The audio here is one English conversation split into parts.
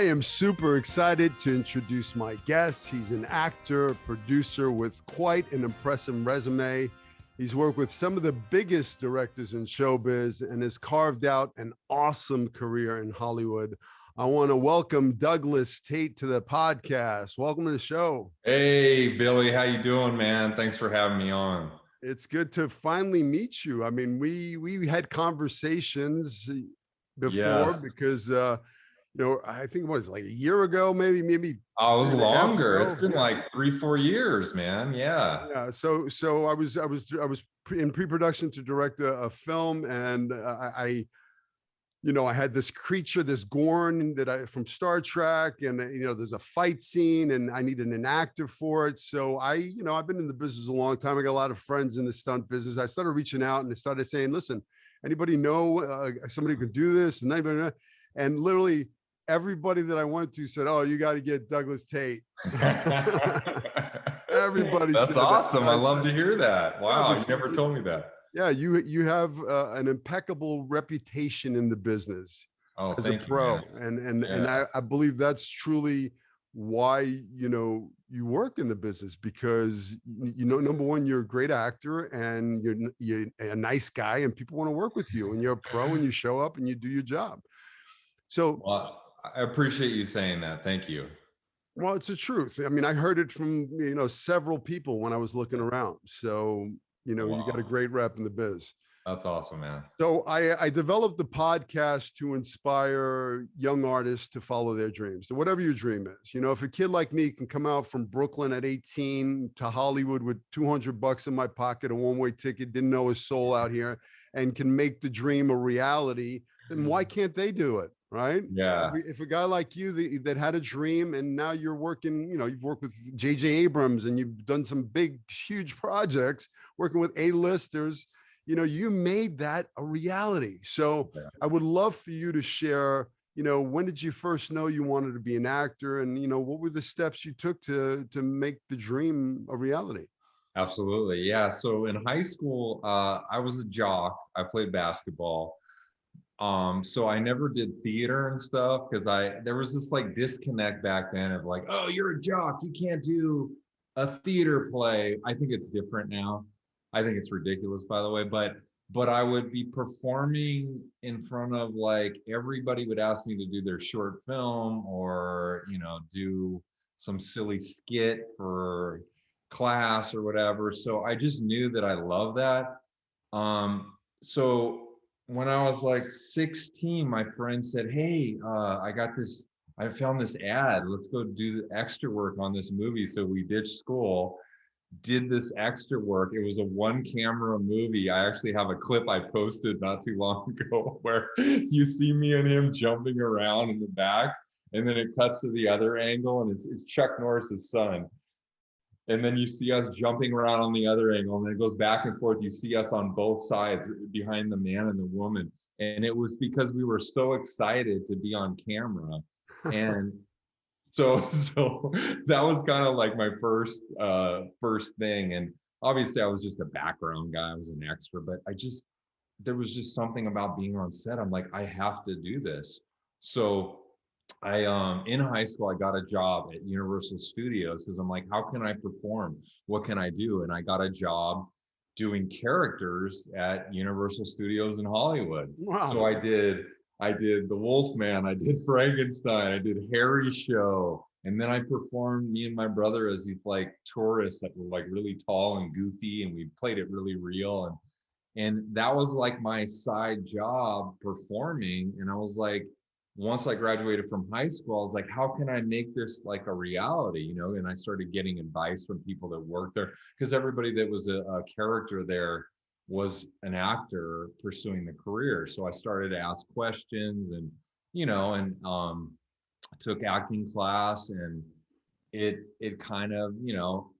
am super excited to introduce my guest. He's an actor, producer with quite an impressive resume. He's worked with some of the biggest directors in showbiz and has carved out an awesome career in Hollywood. I want to welcome Douglas Tait to the podcast. Welcome to the show. Hey, Billy, how you doing, man? Thanks for having me on. It's good to finally meet you. I mean, we had conversations before because I think it was like a year ago, maybe. Oh, it was longer. It's been yes. like 3-4 years, man. Yeah. So I was in pre-production to direct a film, and I had this creature, this Gorn from Star Trek, and there's a fight scene, and I needed an actor for it. So I've been in the business a long time. I got a lot of friends in the stunt business. I started reaching out and I started saying, "Listen, anybody know somebody who could do this?" And literally everybody that I went to said, "Oh, you got to get Douglas Tait." Everybody. That's awesome. That. I love to hear that. Wow, you never told me that. Yeah, you have an impeccable reputation in the business as a pro, and I believe that's truly why you work in the business, because number one, you're a great actor and you're a nice guy and people want to work with you, and you're a pro and you show up and you do your job. So I appreciate you saying that. Thank you. Well, it's the truth. I mean, I heard it from several people when I was looking around. So you got a great rep in the biz. That's awesome, man. So I developed the podcast to inspire young artists to follow their dreams. So whatever your dream is, if a kid like me can come out from Brooklyn at 18 to Hollywood with $200 in my pocket, a one-way ticket, didn't know a soul out here, and can make the dream a reality, then why can't they do it? Right? Yeah. If a guy like you that had a dream, and now you're working, you've worked with J.J. Abrams and you've done some big, huge projects, working with A-listers, you made that a reality. So I would love for you to share, when did you first know you wanted to be an actor, and, what were the steps you took to make the dream a reality? Absolutely. Yeah. So in high school, I was a jock. I played basketball. So I never did theater and stuff because there was this like disconnect back then of like, oh, you're a jock, you can't do a theater play. I think it's different now. I think it's ridiculous, by the way, but I would be performing in front of, like, everybody would ask me to do their short film or, do some silly skit for class or whatever. So I just knew that I love that. So when I was like 16, my friend said, "Hey, I found this ad. Let's go do the extra work on this movie." So we ditched school, did this extra work. It was a one-camera movie. I actually have a clip I posted not too long ago where you see me and him jumping around in the back, and then it cuts to the other angle, and it's Chuck Norris's son. And then you see us jumping around on the other angle, and then it goes back and forth. You see us on both sides behind the man and the woman. And it was because we were so excited to be on camera. And so that was kind of like my first thing. And obviously I was just a background guy. I was an extra, but there was just something about being on set. I'm like, I have to do this. So in high school, I got a job at Universal Studios because I'm like, how can I perform? What can I do? And I got a job doing characters at Universal Studios in Hollywood. Wow. So I did the Wolfman, I did Frankenstein, I did Harry Show, and then I performed, me and my brother, as these like tourists that were like really tall and goofy, and we played it really real. And that was like my side job, performing. And I was like, once I graduated from high school, I was like, how can I make this like a reality, And I started getting advice from people that worked there, because everybody that was a character there was an actor pursuing the career. So I started to ask questions and took acting class, and it kind of,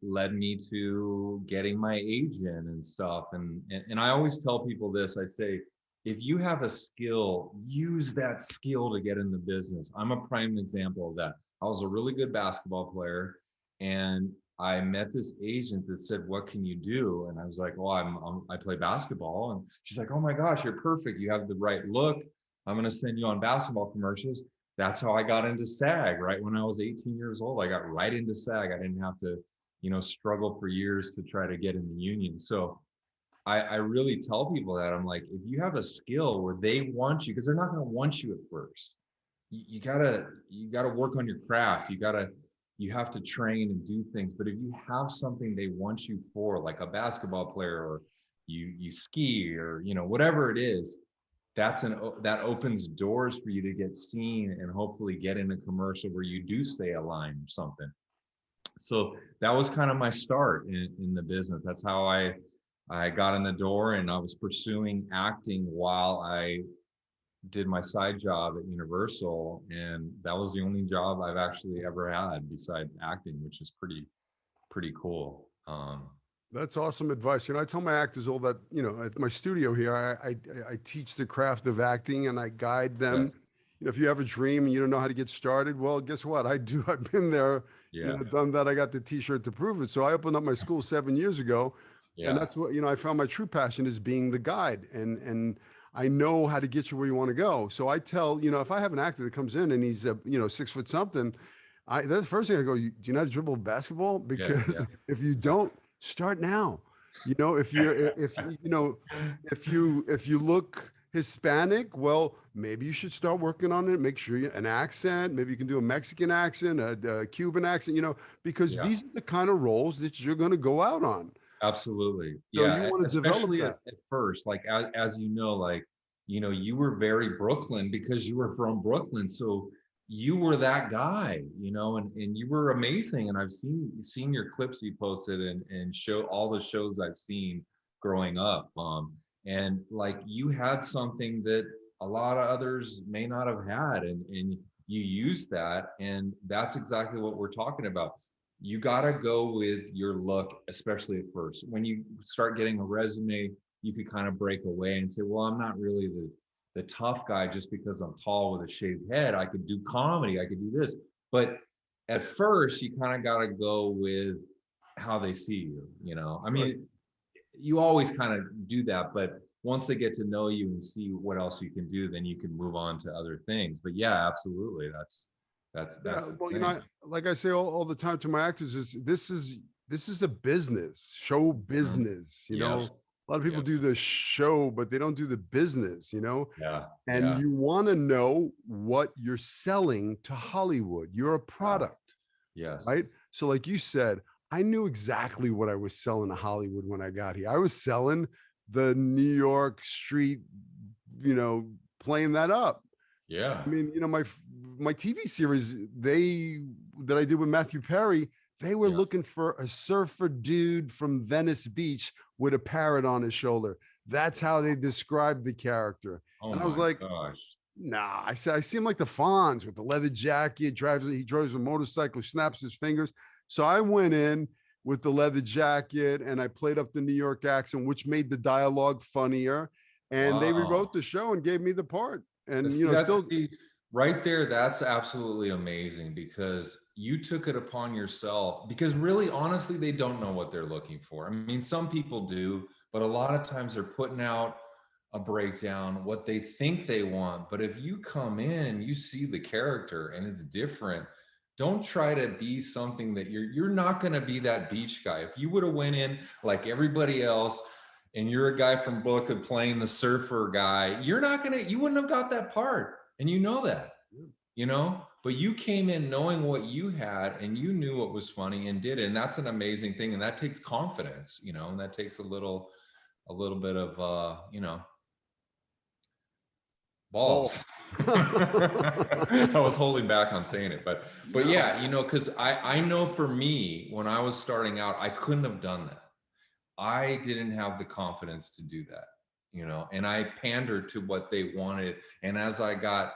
led me to getting my agent and stuff. And I always tell people this, I say, if you have a skill, use that skill to get in the business. I'm a prime example of that. I was a really good basketball player, and I met this agent that said, "What can you do?" And I was like, "Well, I play basketball." And she's like, "Oh my gosh, you're perfect. You have the right look. I'm going to send you on basketball commercials." that's how I got into SAG. Right when I was 18 years old, I got right into SAG. I didn't have to, struggle for years to try to get in the union. So I really tell people that I'm like, if you have a skill where they want you, because they're not going to want you at first. You gotta work on your craft. You have to train and do things. But if you have something they want you for, like a basketball player, or you ski, or whatever it is, that opens doors for you to get seen and hopefully get in a commercial where you do stay aligned or something. So that was kind of my start in the business. That's how I got in the door, and I was pursuing acting while I did my side job at Universal, and that was the only job I've actually ever had besides acting, which is pretty cool. That's awesome advice. I tell my actors all that, at my studio here, I teach the craft of acting and I guide them. Yes. If you have a dream and you don't know how to get started, well, guess what? I do. I've been there, Yeah. done that. I got the t-shirt to prove it. So I opened up my school 7 years ago. Yeah. And that's what, I found my true passion is being the guide. And I know how to get you where you want to go. So I tell, if I have an actor that comes in and he's, 6 foot something, that's the first thing I go, do you know how to dribble a basketball? Because if you don't, start now. If you look Hispanic, well, maybe you should start working on it. Make sure you an accent. Maybe you can do a Mexican accent, a Cuban accent. Because these are the kind of roles that you're going to go out on. Absolutely. So yeah. you want to develop Especially that. At first, like as like, you were very Brooklyn because you were from Brooklyn. So you were that guy, and you were amazing. And I've seen your clips you posted and show all the shows I've seen growing up. And like you had something that a lot of others may not have had, and you used that, and that's exactly what we're talking about. You got to go with your look, especially at first. When you start getting a resume, you could kind of break away and say, well, I'm not really the tough guy just because I'm tall with a shaved head. I could do comedy, I could do this. But at first, you kind of got to go with how they see you. I mean, you always kind of do that, but once they get to know you and see what else you can do, then you can move on to other things. But yeah, absolutely. That's well, like I say all the time to my actors is this is a business, show business, a lot of people do the show, but they don't do the business, and you want to know what you're selling to Hollywood. You're a product. Yes. Right. So like you said, I knew exactly what I was selling to Hollywood when I got here. I was selling the New York street, playing that up. Yeah. I mean, my TV series that I did with Matthew Perry, they were looking for a surfer dude from Venice Beach with a parrot on his shoulder. That's how they described the character. And I was like, gosh. Nah, I see him like the Fonz with the leather jacket, he drives a motorcycle, snaps his fingers. So I went in with the leather jacket and I played up the New York accent, which made the dialogue funnier. And they rewrote the show and gave me the part. And still right there, that's absolutely amazing because you took it upon yourself, because really honestly they don't know what they're looking for. I mean, some people do, but a lot of times they're putting out a breakdown what they think they want. But if you come in and you see the character and it's different, don't try to be something that you're not going to be that beach guy. If you would have went in like everybody else and you're a guy from Brooklyn playing the surfer guy, you wouldn't have got that part. And you know that, but you came in knowing what you had and you knew what was funny and did it. And that's an amazing thing. And that takes confidence, and that takes a little bit of, balls. I was holding back on saying it, but yeah, because I know for me, when I was starting out, I couldn't have done that. I didn't have the confidence to do that, and I pandered to what they wanted. And as I got,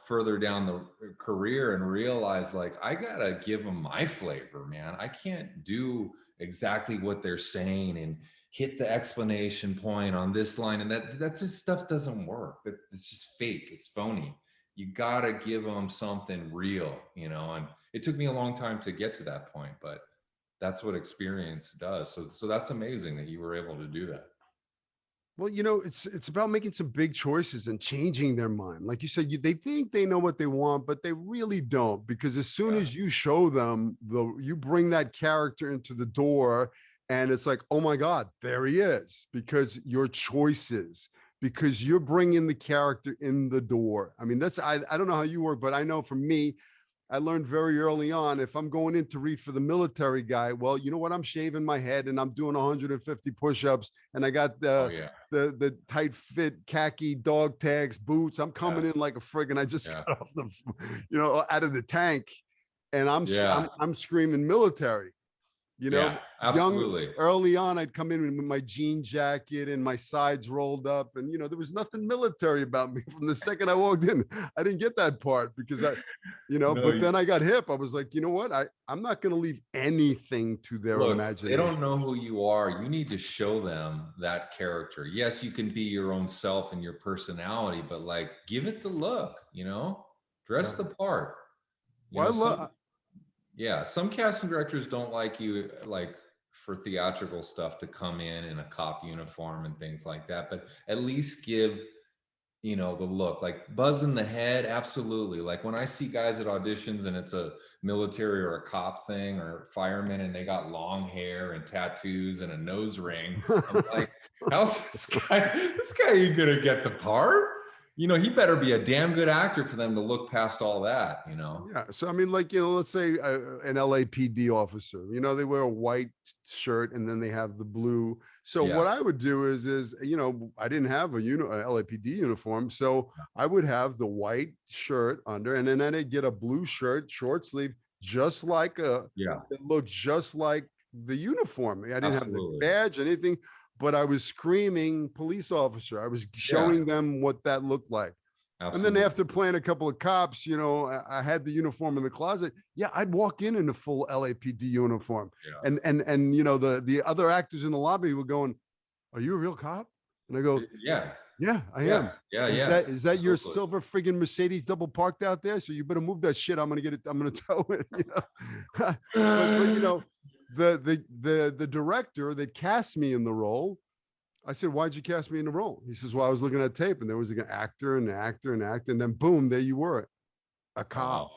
further down the career and realized like, I gotta give them my flavor, man. I can't do exactly what they're saying and hit the explanation point on this line. And that just stuff doesn't work. It's just fake. It's phony. You gotta give them something real, and it took me a long time to get to that point, but that's what experience does. So that's amazing that you were able to do that. Well, it's about making some big choices and changing their mind. Like you said, they think they know what they want, but they really don't. Because as soon Yeah. as you show them you bring that character into the door, and it's like, oh my God, there he is. Because your choices, because you're bringing the character in the door. I mean, I don't know how you work, but I know for me, I learned very early on, if I'm going in to read for the military guy, well, you know what? I'm shaving my head and I'm doing 150 push-ups, and I got Oh the yeah. the tight fit khaki dog tags, boots. I'm coming Yeah. in like a friggin', I just Yeah. got off the, out of the tank, and Yeah. I'm screaming military. Yeah. Young, Absolutely. early on, I'd come in with my jean jacket and my sides rolled up, and there was nothing military about me from the second I walked in. I didn't get that part because No, but then I got hip. I was like, you know what? I'm not going to leave anything to their look, they imagination. don't know who you are. You need to show them that character. Yes, you can be your own self and your personality, but like give it the look, dress Yeah. the part. Well, Some yeah, some casting directors don't like you like for theatrical stuff to come in a cop uniform and things like that, but at least give the look. Like buzz in the head, absolutely. Like when I see guys at auditions and it's a military or a cop thing or firemen and they got long hair and tattoos and a nose ring, I'm like, how's this guy ain't gonna get the part? He better be a damn good actor for them to look past all that. Yeah. So, I mean, like, let's say an LAPD officer, they wear a white shirt and then they have the blue. So Yeah. what I would do is, I didn't have a LAPD uniform. So I would have the white shirt under, and then I'd get a blue shirt, short sleeve, just like Yeah. it looked just like the uniform. I didn't have the Absolutely. badge, anything, but I was screaming police officer. I was showing them what that looked like. Absolutely. And then after playing a couple of cops, I had the uniform in the closet. Yeah, I'd walk in a full LAPD uniform. Yeah. And the other actors in the lobby were going, "Are you a real cop?" And I go, Yeah. "Yeah, I am." Yeah. Is that your Absolutely. silver friggin' Mercedes double parked out there? So you better move that shit. I'm gonna tow it. But the director that cast me in the role, I said, "Why'd you cast me in the role?" He says, "Well, I was looking at tape and there was an actor and an actor and actor, and then boom, there you were, a cop." Wow.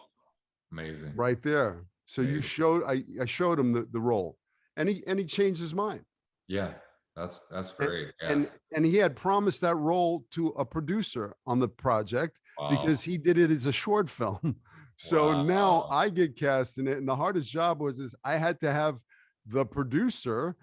Amazing. Right there. So you showed, I showed him the role, and he changed his mind. Yeah. That's And, great. Yeah. and he had promised that role to a producer on the project because Wow. he did it as a short film. So now Wow. I get cast in it, and the hardest job is I had to have the producer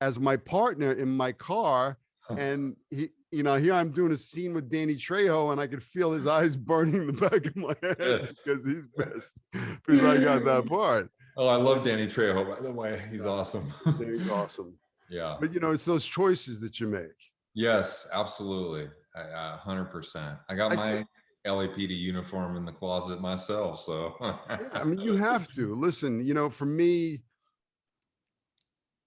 as my partner in my car, and here I'm doing a scene with Danny Trejo, and I could feel his eyes burning the back of my head because he's pissed because I got that part. Oh, I love Danny Trejo, by the way. He's awesome. Danny's awesome. Yeah. But it's those choices that you make. Yes, absolutely. 100%. I got my LAPD uniform in the closet myself, so. Yeah, I mean, you have to listen. For me,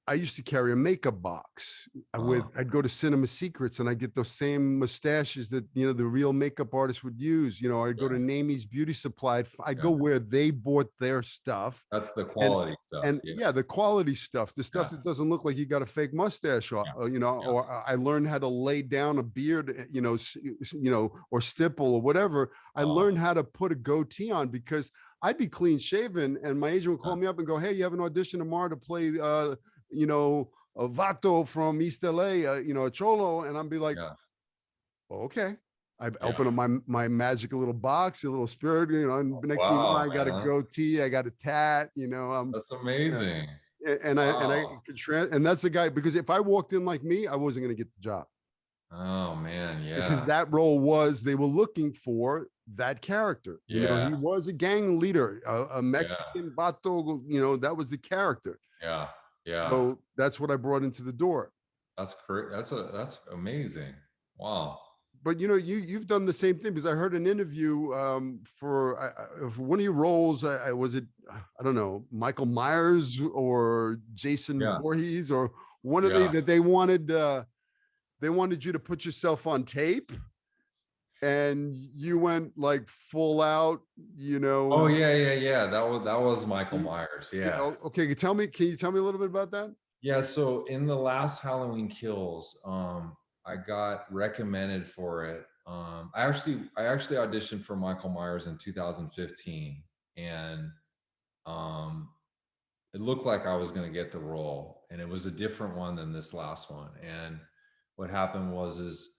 I used to carry a makeup box I'd go to Cinema Secrets and I get those same mustaches that, the real makeup artists would use. I'd go to Namie's Beauty Supply. I'd go where they bought their stuff. That's the quality stuff. And the quality stuff, the stuff that doesn't look like you got a fake mustache, or I learned how to lay down a beard, or stipple or whatever. I learned how to put a goatee on because I'd be clean shaven and my agent would call me up and go, "Hey, you have an audition tomorrow to play, a Vato from East LA, a Cholo." And I'd be like, "Okay." I'd open up my magical little box, a little spirit, and next thing you know, I got a goatee, I got a tat, That's amazing. And I could and that's the guy, because if I walked in like me, I wasn't going to get the job. Oh man. Yeah. Because that role they were looking for that character. He was a gang leader, a Mexican Vato, that was the character. Yeah. Yeah. So that's what I brought into the door. That's great. That's amazing. Wow. But you've done the same thing, because I heard an interview for one of your roles. Was it, I don't know, Michael Myers or Jason Voorhees, or one of that they wanted you to put yourself on tape, and you went like full out. Oh yeah. That was Michael Myers. Yeah. Okay, can you tell me a little bit about that? Yeah. So in the last Halloween Kills, I got recommended for it. I actually auditioned for Michael Myers in 2015, and um, it looked like I was going to get the role, and it was a different one than this last one. And what happened was is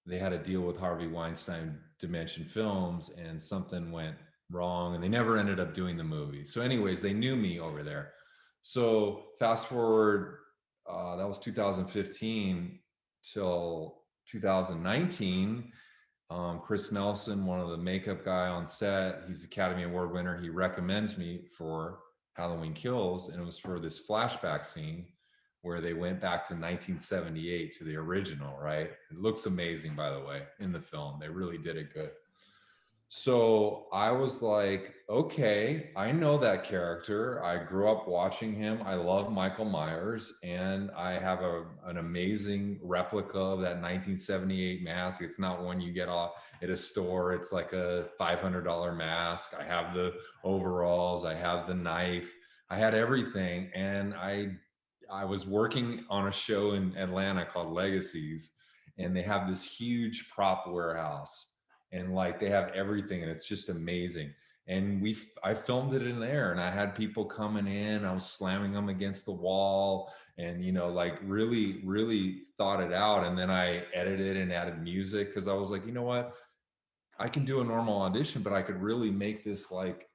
they had a deal with Harvey Weinstein Dimension Films, and something went wrong, and they never ended up doing the movie. So, anyways, they knew me over there. So fast forward, that was 2015 till 2019. Chris Nelson, one of the makeup guy on set, he's Academy Award winner. He recommends me for Halloween Kills, and it was for this flashback scene where they went back to 1978 to the original, right? It looks amazing, by the way, in the film. They really did it good. So I was like, okay, I know that character. I grew up watching him. I love Michael Myers, and I have an amazing replica of that 1978 mask. It's not one you get off at a store. It's like a $500 mask. I have the overalls. I have the knife. I had everything, and I was working on a show in Atlanta called Legacies, and they have this huge prop warehouse, and like they have everything, and it's just amazing. And I filmed it in there, and I had people coming in, I was slamming them against the wall, and like really thought it out. And then I edited and added music, because I was like, you know what, I can do a normal audition, but I could really make this like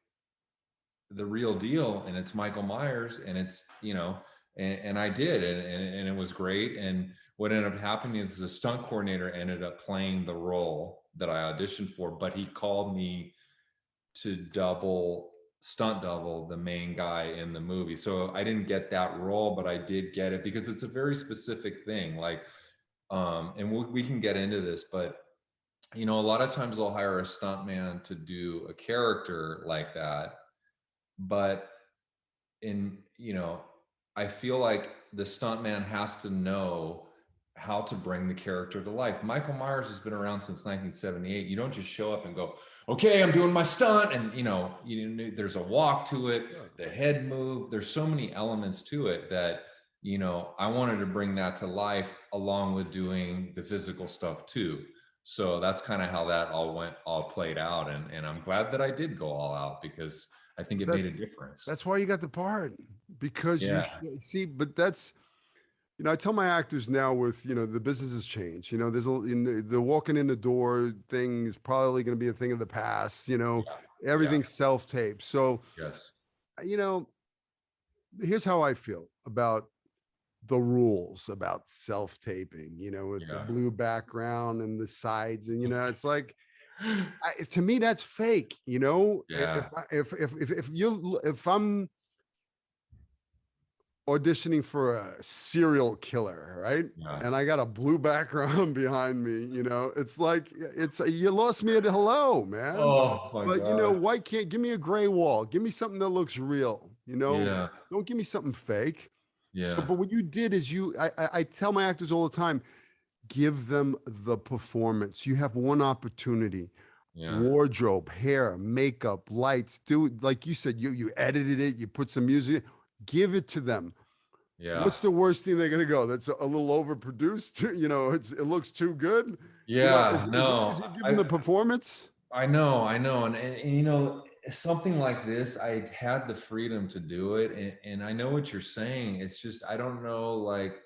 the real deal, and it's Michael Myers, and it's and I did, and it was great. And what ended up happening is the stunt coordinator ended up playing the role that I auditioned for, but he called me to stunt double the main guy in the movie. So I didn't get that role, but I did get it because it's a very specific thing. Like, and we can get into this, but a lot of times they'll hire a stuntman to do a character like that, but in I feel like the stuntman has to know how to bring the character to life. Michael Myers has been around since 1978. You don't just show up and go, okay, I'm doing my stunt, and there's a walk to it, the head move, there's so many elements to it that I wanted to bring that to life along with doing the physical stuff too. So that's kind of how that all played out, and I'm glad that I did go all out, because I think it made a difference. That's why you got the part, because Yeah. see, but that's, I tell my actors now, with, the business has changed, there's the walking in the door thing is probably going to be a thing of the past, everything's self-tape. So, Yes. you know, here's how I feel about the rules about self-taping, with the blue background and the sides, and it's like, to me that's fake. Yeah. If I'm auditioning for a serial killer, right? Yeah. And I got a blue background behind me, it's like, you lost me at hello, man. Oh my But God. why can't give me a gray wall? Give me something that looks real, Yeah. Don't give me something fake. So, Yeah. but what you did is I tell my actors all the time, give them the performance. You have one opportunity. Yeah. Wardrobe, hair, makeup, lights. Do like you said. You edited it. You put some music. Give it to them. Yeah. What's the worst thing they're gonna go? That's a little overproduced. It looks too good. Yeah. Is No, it giving the performance? I know, and something like this, I had the freedom to do it, and I know what you're saying. It's just I don't know, like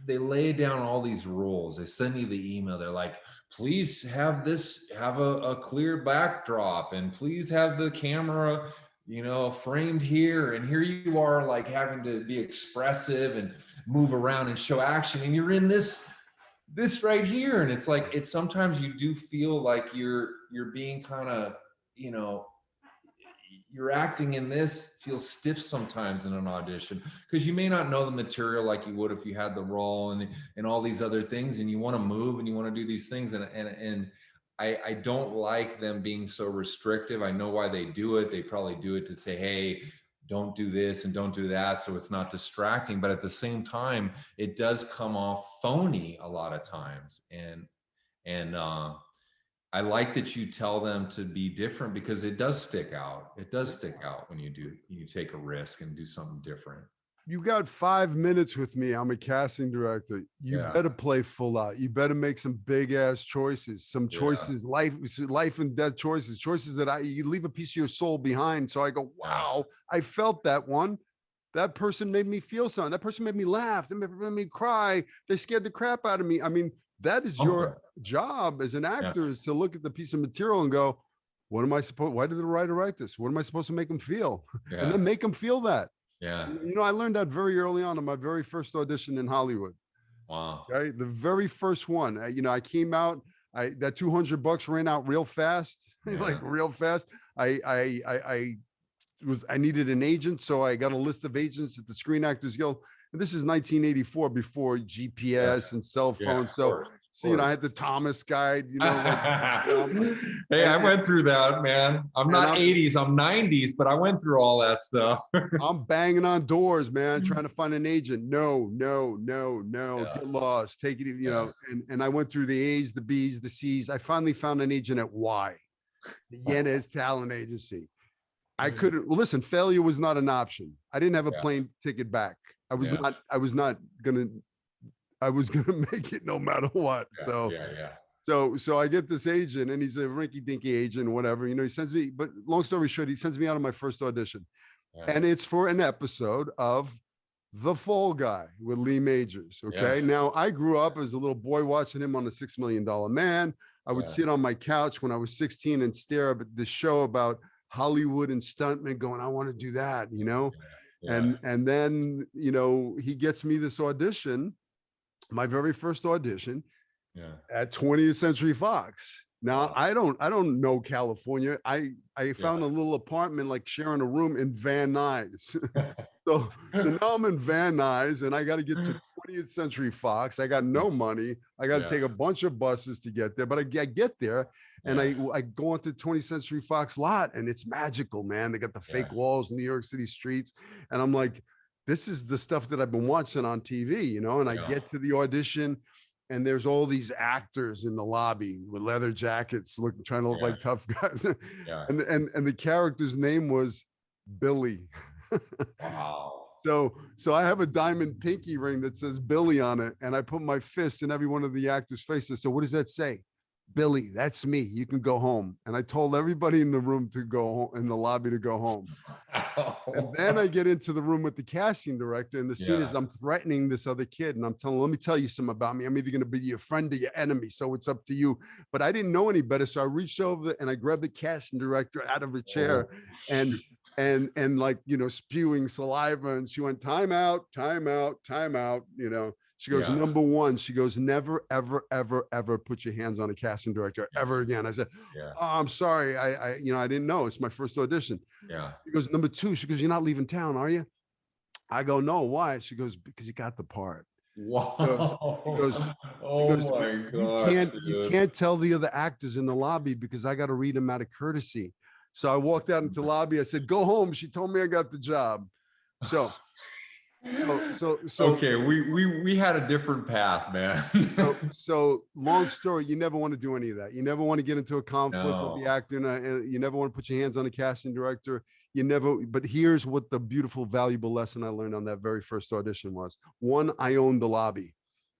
they lay down all these rules. They send you the email. They're like, please have a clear backdrop, and please have the camera, framed here, and here you are, like having to be expressive and move around and show action, and you're in this right here. And it's like, it's sometimes you do feel like you're being kind of, you know you're acting in this, feels stiff sometimes in an audition, because you may not know the material like you would if you had the role, and all these other things, and you want to move and you want to do these things, and I don't like them being so restrictive. I know why they do it. They probably do it to say, hey, don't do this and don't do that, so it's not distracting. But at the same time, it does come off phony a lot of times. And I like that you tell them to be different, because it does stick out. It does stick out when you take a risk and do something different. you got 5 minutes with me. I'm a casting director. You better play full out. You better make some big ass choices, some choices, life and death choices that you leave a piece of your soul behind. So I go, wow, I felt that one. That person made me feel something. That person made me laugh. They made me cry. They scared the crap out of me. I mean, that is your job as an actor, is to look at the piece of material and go, what am I supposed, why did the writer write this? What am I supposed to make them feel? And then make them feel that. Yeah. You know, I learned that very early on in my very first audition in Hollywood. Wow. Okay. The very first one, you know, I came out, that $200 ran out real fast, like real fast. I needed an agent. So I got a list of agents at the Screen Actors Guild. And this is 1984, before GPS and cell phones. So you know, I had the Thomas guide, you know. Like, hey, I went through that, man. I'm not 80s, I'm 90s, but I went through all that stuff. I'm banging on doors, man, trying to find an agent. No, get lost, take it, you know. And I went through the A's, the B's, the C's. I finally found an agent at Y, the Yanez Talent Agency. I couldn't, well, listen, failure was not an option. I didn't have a plane ticket back. I was not gonna make it no matter what. So I get this agent, and he's a rinky dinky agent, whatever, you know, he sends me, but long story short, he sends me out on my first audition, and it's for an episode of The Fall Guy with Lee Majors. Okay. Now I grew up as a little boy watching him on the $6 Million Man. I would sit on my couch when I was 16 and stare at the show about Hollywood and stuntmen going, I want to do that, you know? And then, you know, he gets me this audition, my very first audition at 20th Century Fox. Now I don't know California. I found a little apartment, like sharing a room in Van Nuys. so now I'm in Van Nuys, and I got to get to 20th Century Fox. I got no money. I got to take a bunch of buses to get there, but I get there, and I go into 20th Century Fox lot, and it's magical, man. They got the fake walls, New York City streets, and I'm like, this is the stuff that I've been watching on TV, you know. And I get to the audition, and there's all these actors in the lobby with leather jackets, trying to look like tough guys. And the character's name was Billy. Wow. So I have a diamond pinky ring that says Billy on it, and I put my fist in every one of the actors' faces. So what does that say? Billy, that's me. You can go home. And I told everybody in the room to go home, in the lobby to go home. And then I get into the room with the casting director, and the scene is I'm threatening this other kid, and I'm telling him, let me tell you something about me. I'm either going to be your friend or your enemy. So it's up to you. But I didn't know any better. So I reached over and I grabbed the casting director out of a chair and like, you know, spewing saliva. And she went, time out, you know. She goes, number one, she goes, never, ever, ever, ever put your hands on a casting director ever again. I said, oh, I'm sorry. I didn't know. It's my first audition. She goes, number two, she goes, you're not leaving town, are you? I go, no, why? She goes, because you got the part. Wow. She goes, oh my God. You can't tell the other actors in the lobby because I got to read them out of courtesy. So I walked out into the lobby. I said, go home. She told me I got the job. So okay, we had a different path, man. so long story, you never want to do any of that. You never want to get into a conflict with the actor. You never want to put your hands on a casting director. But here's what the beautiful, valuable lesson I learned on that very first audition was. One, I owned the lobby,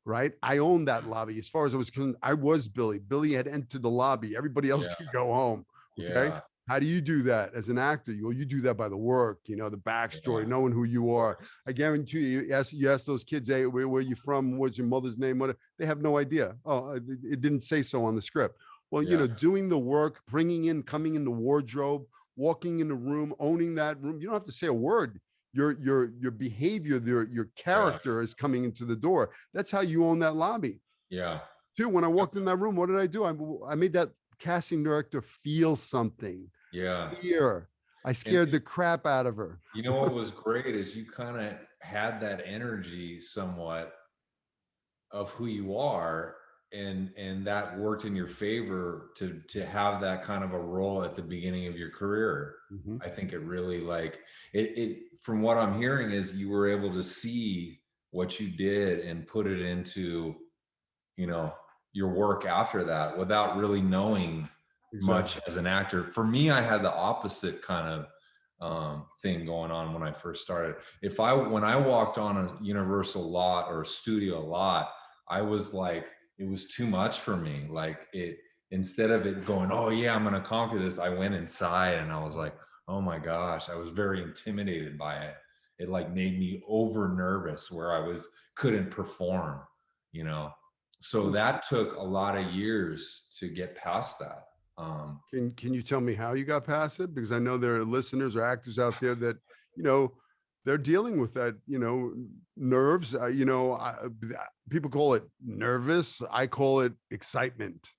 right? I owned that lobby. As far as I was concerned, I was Billy. Billy had entered the lobby. Everybody else could go home. Okay. How do you do that as an actor? You do that by the work, you know, the backstory, knowing who you are. I guarantee you ask those kids, hey, where are you from? What's your mother's name? What? They have no idea. Oh, it didn't say so on the script. Well, you know, doing the work, coming in the wardrobe, walking in the room, owning that room. You don't have to say a word. Your behavior, your character is coming into the door. That's how you own that lobby. Too, when I walked in that room, what did I do? I made that casting director feel something. Fear. I scared the crap out of her. You know what was great is you kind of had that energy somewhat of who you are, and that worked in your favor to have that kind of a role at the beginning of your career. I think it really, like it from what I'm hearing is you were able to see what you did and put it into, you know, your work after that without really knowing much as an actor. For me, I had the opposite kind of thing going on when I first started. When I walked on a Universal lot or a studio lot, I was like, it was too much for me. Like instead of it going, oh yeah, I'm gonna conquer this, I went inside and I was like, oh my gosh, I was very intimidated by it. It like made me over nervous where couldn't perform, you know. So that took a lot of years to get past that. Can you tell me how you got past it? Because I know there are listeners or actors out there that, you know, they're dealing with that, you know, nerves. People call it nervous. I call it excitement.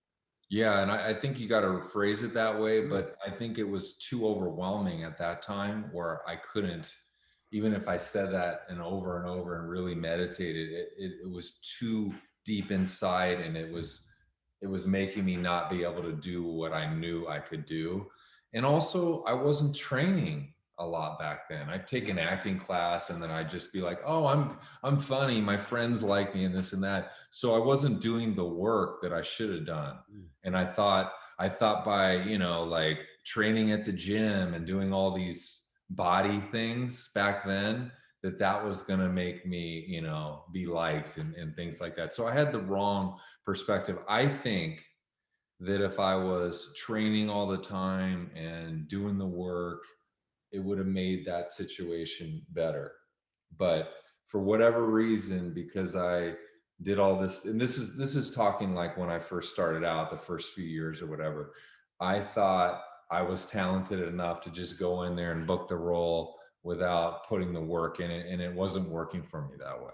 Yeah, and I think you got to phrase it that way, but I think it was too overwhelming at that time where I couldn't, even if I said that and over and really meditated, it was too deep inside, and it was making me not be able to do what I knew I could do. And also I wasn't training a lot back then. I'd take an acting class and then I'd just be like, oh, I'm funny, my friends like me and this and that. So I wasn't doing the work that I should have done. And I thought by, you know, like training at the gym and doing all these body things back then, that was going to make me, you know, be liked and things like that. So I had the wrong perspective. I think that if I was training all the time and doing the work, it would have made that situation better. But for whatever reason, because I did all this, and this is talking like when I first started out, the first few years or whatever, I thought I was talented enough to just go in there and book the role without putting the work in it, and it wasn't working for me that way.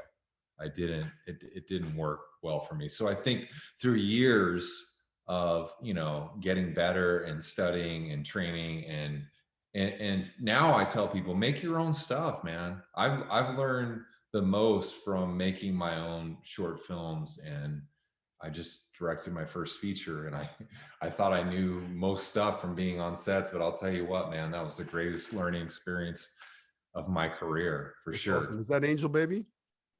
It didn't work well for me. So I think through years of, you know, getting better and studying and training and now I tell people, make your own stuff, man. I've learned the most from making my own short films, and I just directed my first feature, and I thought I knew most stuff from being on sets, but I'll tell you what, man, that was the greatest learning experience of my career for That's sure. awesome. Is that Angel Baby?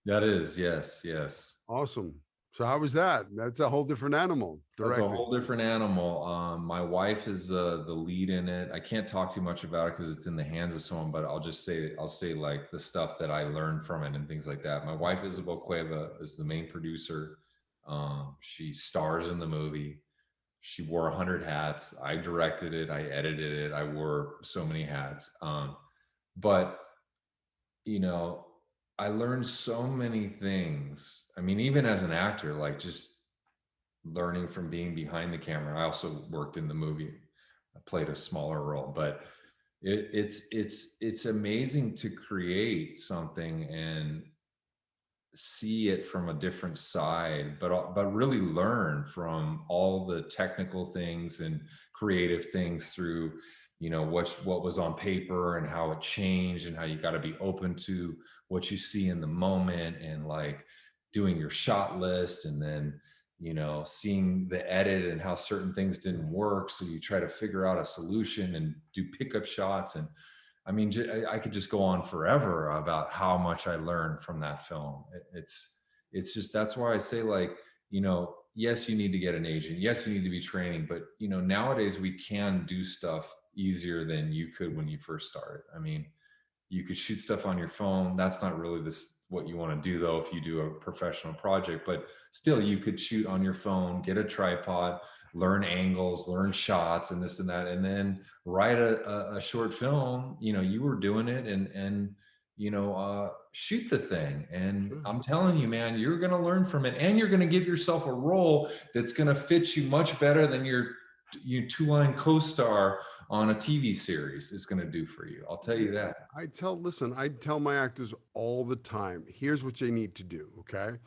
That is, yes, yes. Awesome. So how was that? That's a whole different animal. That's a Directing. whole different animal. My wife is the lead in it. I can't talk too much about it because it's in the hands of someone, but I'll say like the stuff that I learned from it and things like that. My wife, Isabel Cueva, is the main producer. She stars in the movie. She wore 100 hats. I directed it. I edited it. I wore so many hats. But you know, I learned so many things. I mean, even as an actor, like just learning from being behind the camera. I also worked in the movie. I played a smaller role, but it's amazing to create something and see it from a different side, but really learn from all the technical things and creative things through, you know, what was on paper and how it changed and how you got to be open to what you see in the moment, and like doing your shot list, and then, you know, seeing the edit and how certain things didn't work, so you try to figure out a solution and do pickup shots. And I mean, I could just go on forever about how much I learned from that film. It's just, that's why I say, like, you know, yes, you need to get an agent. Yes, you need to be training, but you know, nowadays we can do stuff easier than you could when you first started. I mean, you could shoot stuff on your phone. That's not really what you want to do though if you do a professional project, but still you could shoot on your phone, get a tripod, learn angles, learn shots and this and that, and then write a short film. You know, you were doing it, and you know, shoot the thing. And I'm telling you, man, you're going to learn from it, and you're going to give yourself a role that's going to fit you much better than your two-line co-star on a TV series is going to do for you. I'll tell you that. Listen, I tell my actors all the time, here's what you need to do. Okay.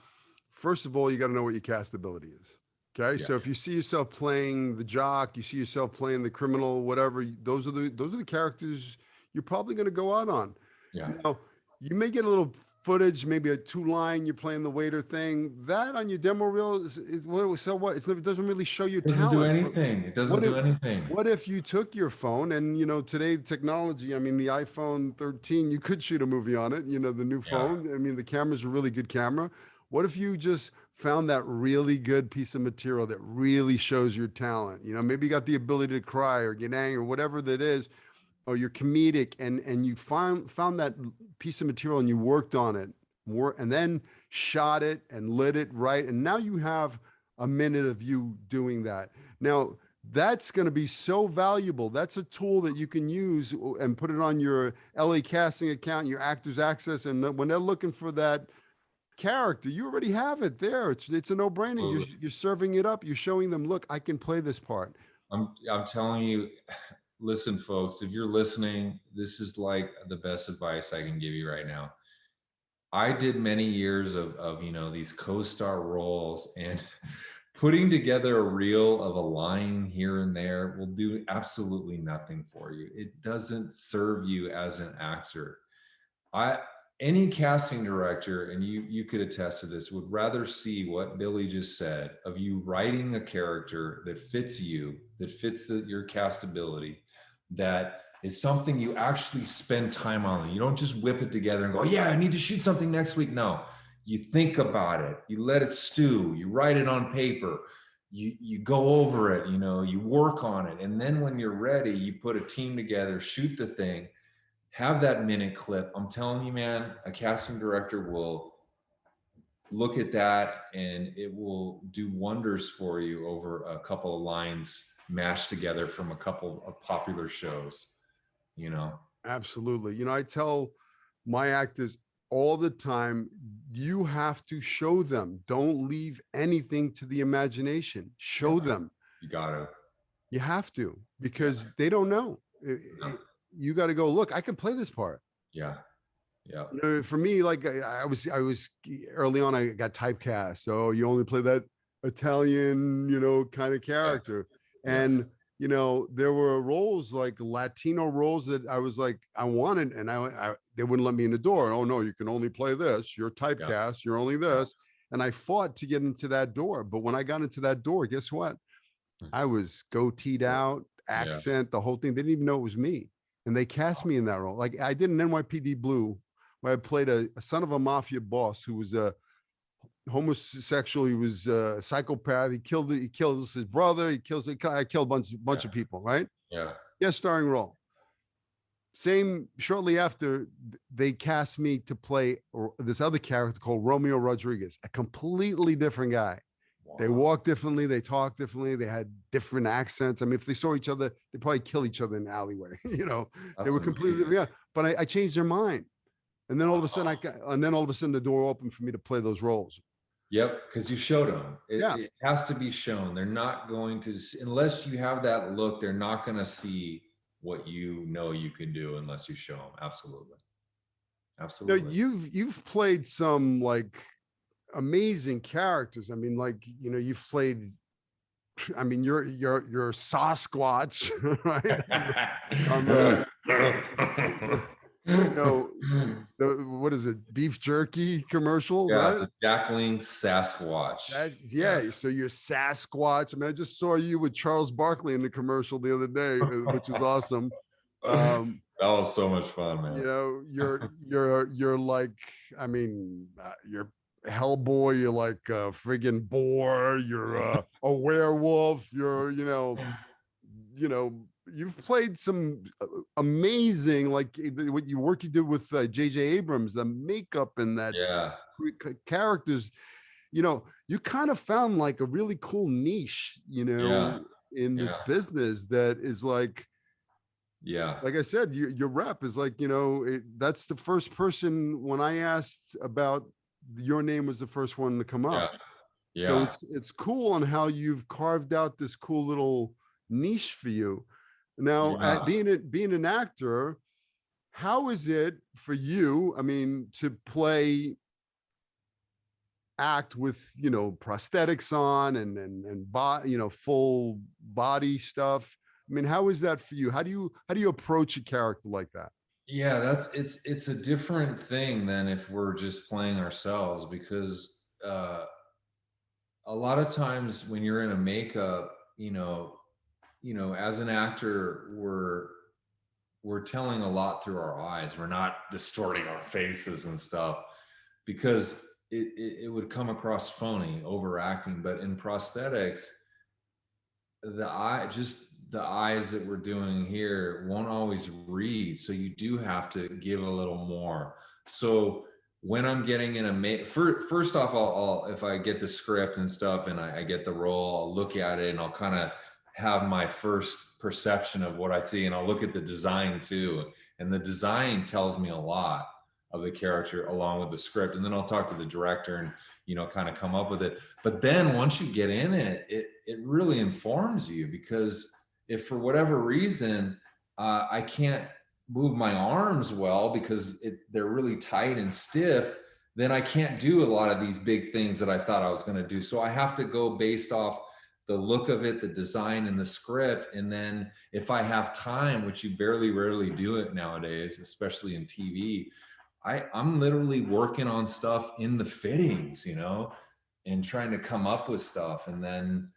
First of all, you got to know what your cast ability is. Okay. Yeah. So if you see yourself playing the jock, you see yourself playing the criminal, whatever, those are the characters you're probably going to go out on. Yeah. Now, you may get a little footage, maybe a 2-line, you're playing the waiter thing. That on your demo reel so what? It doesn't really show your Doesn't do talent. anything. It doesn't do anything. What if you took your phone and, you know, today technology, I mean, the iPhone 13, you could shoot a movie on it, you know, the new Yeah. phone. I mean, the camera's a really good camera. What if you just found that really good piece of material that really shows your talent? You know, maybe you got the ability to cry or get angry or whatever that is. Oh, you're comedic, and you found that piece of material and you worked on it more, and then shot it and lit it right, and now you have a minute of you doing that. Now that's going to be so valuable. That's a tool that you can use and put it on your LA casting account, your Actors Access, and when they're looking for that character, you already have it there. It's a no brainer. You're serving it up. You're showing them, look, I can play this part. I'm telling you, listen, folks, if you're listening, this is like the best advice I can give you right now. I did many years of these co-star roles, and putting together a reel of a line here and there will do absolutely nothing for you. It doesn't serve you as an actor. Any casting director, and you could attest to this, would rather see what Billy just said of you writing a character that fits you, that fits your castability, that is something you actually spend time on. You don't just whip it together and go, yeah, I need to shoot something next week. No, you think about it, you let it stew, you write it on paper, you go over it, you work on it. And then when you're ready, you put a team together, shoot the thing, have that minute clip. I'm telling you, man, a casting director will look at that and it will do wonders for you over a couple of lines mashed together from a couple of popular shows, Absolutely. I tell my actors all the time, you have to show them. Don't leave anything to the imagination. Show them. You gotta. You have to, because they don't know. You got to go, look, I can play this part. Yeah. Yeah. For me, like I was early on, I got typecast. So you only play that Italian, kind of character. Yeah. And, there were roles like Latino roles that I was like, I wanted, and they wouldn't let me in the door. Oh no, you can only play this. You're typecast. You're only this. And I fought to get into that door. But when I got into that door, guess what? I was goateed out, accent, the whole thing. They didn't even know it was me. And they cast me in that role. Like I did an NYPD Blue, where I played a son of a mafia boss who was a homosexual. He was a psychopath. He kills his brother. I killed a bunch of people, right? Yeah. Yes, starring role. Shortly after, they cast me to play this other character called Romeo Rodriguez, a completely different guy. Wow. They walk differently, they talk differently, they had different accents. I mean, if they saw each other, they'd probably kill each other in the alleyway. They were completely different. Yeah, but I changed their mind. And then all of a sudden, the door opened for me to play those roles. Yep, because you showed them. It has to be shown. They're not going to, unless you have that look, they're not going to see what you can do unless you show them. Absolutely. Absolutely. You've played some like amazing characters. I mean, like, you've played, I mean, you're Sasquatch, right? What is it? Beef jerky commercial, right? The Jack Links Sasquatch. So you're Sasquatch. I mean, I just saw you with Charles Barkley in the commercial the other day, which was awesome. That was so much fun, man. You're like, I mean, you're Hellboy. You're like a friggin' boar. You're a werewolf. You're, you've played some amazing, like what you did with J.J. Abrams, the makeup and that characters, you kind of found like a really cool niche, in this business that is like, like I said, your rep is like, that's the first person when I asked about your name was the first one to come up. So it's cool on how you've carved out this cool little niche for you. Now, being an actor, how is it for you? I mean, to act with prosthetics on and full body stuff. I mean, how is that for you? How do you approach a character like that? Yeah, it's a different thing than if we're just playing ourselves, because a lot of times when you're in a makeup, as an actor, we're telling a lot through our eyes. We're not distorting our faces and stuff, because it would come across phony, overacting. But in prosthetics, the eye, just the eyes that we're doing here won't always read. So you do have to give a little more. So when I'm getting in first off, I'll if I get the script and stuff and I get the role, I'll look at it and I'll kind of have my first perception of what I see, and I'll look at the design too. And the design tells me a lot of the character along with the script. And then I'll talk to the director and, you know, kind of come up with it. But then once you get in it, it really informs you, because if for whatever reason I can't move my arms well because they're really tight and stiff, then I can't do a lot of these big things that I thought I was going to do. So I have to go based off the look of it, the design, and the script. And then if I have time, which you rarely do it nowadays, especially in TV, I'm literally working on stuff in the fittings, you know, and trying to come up with stuff, and then,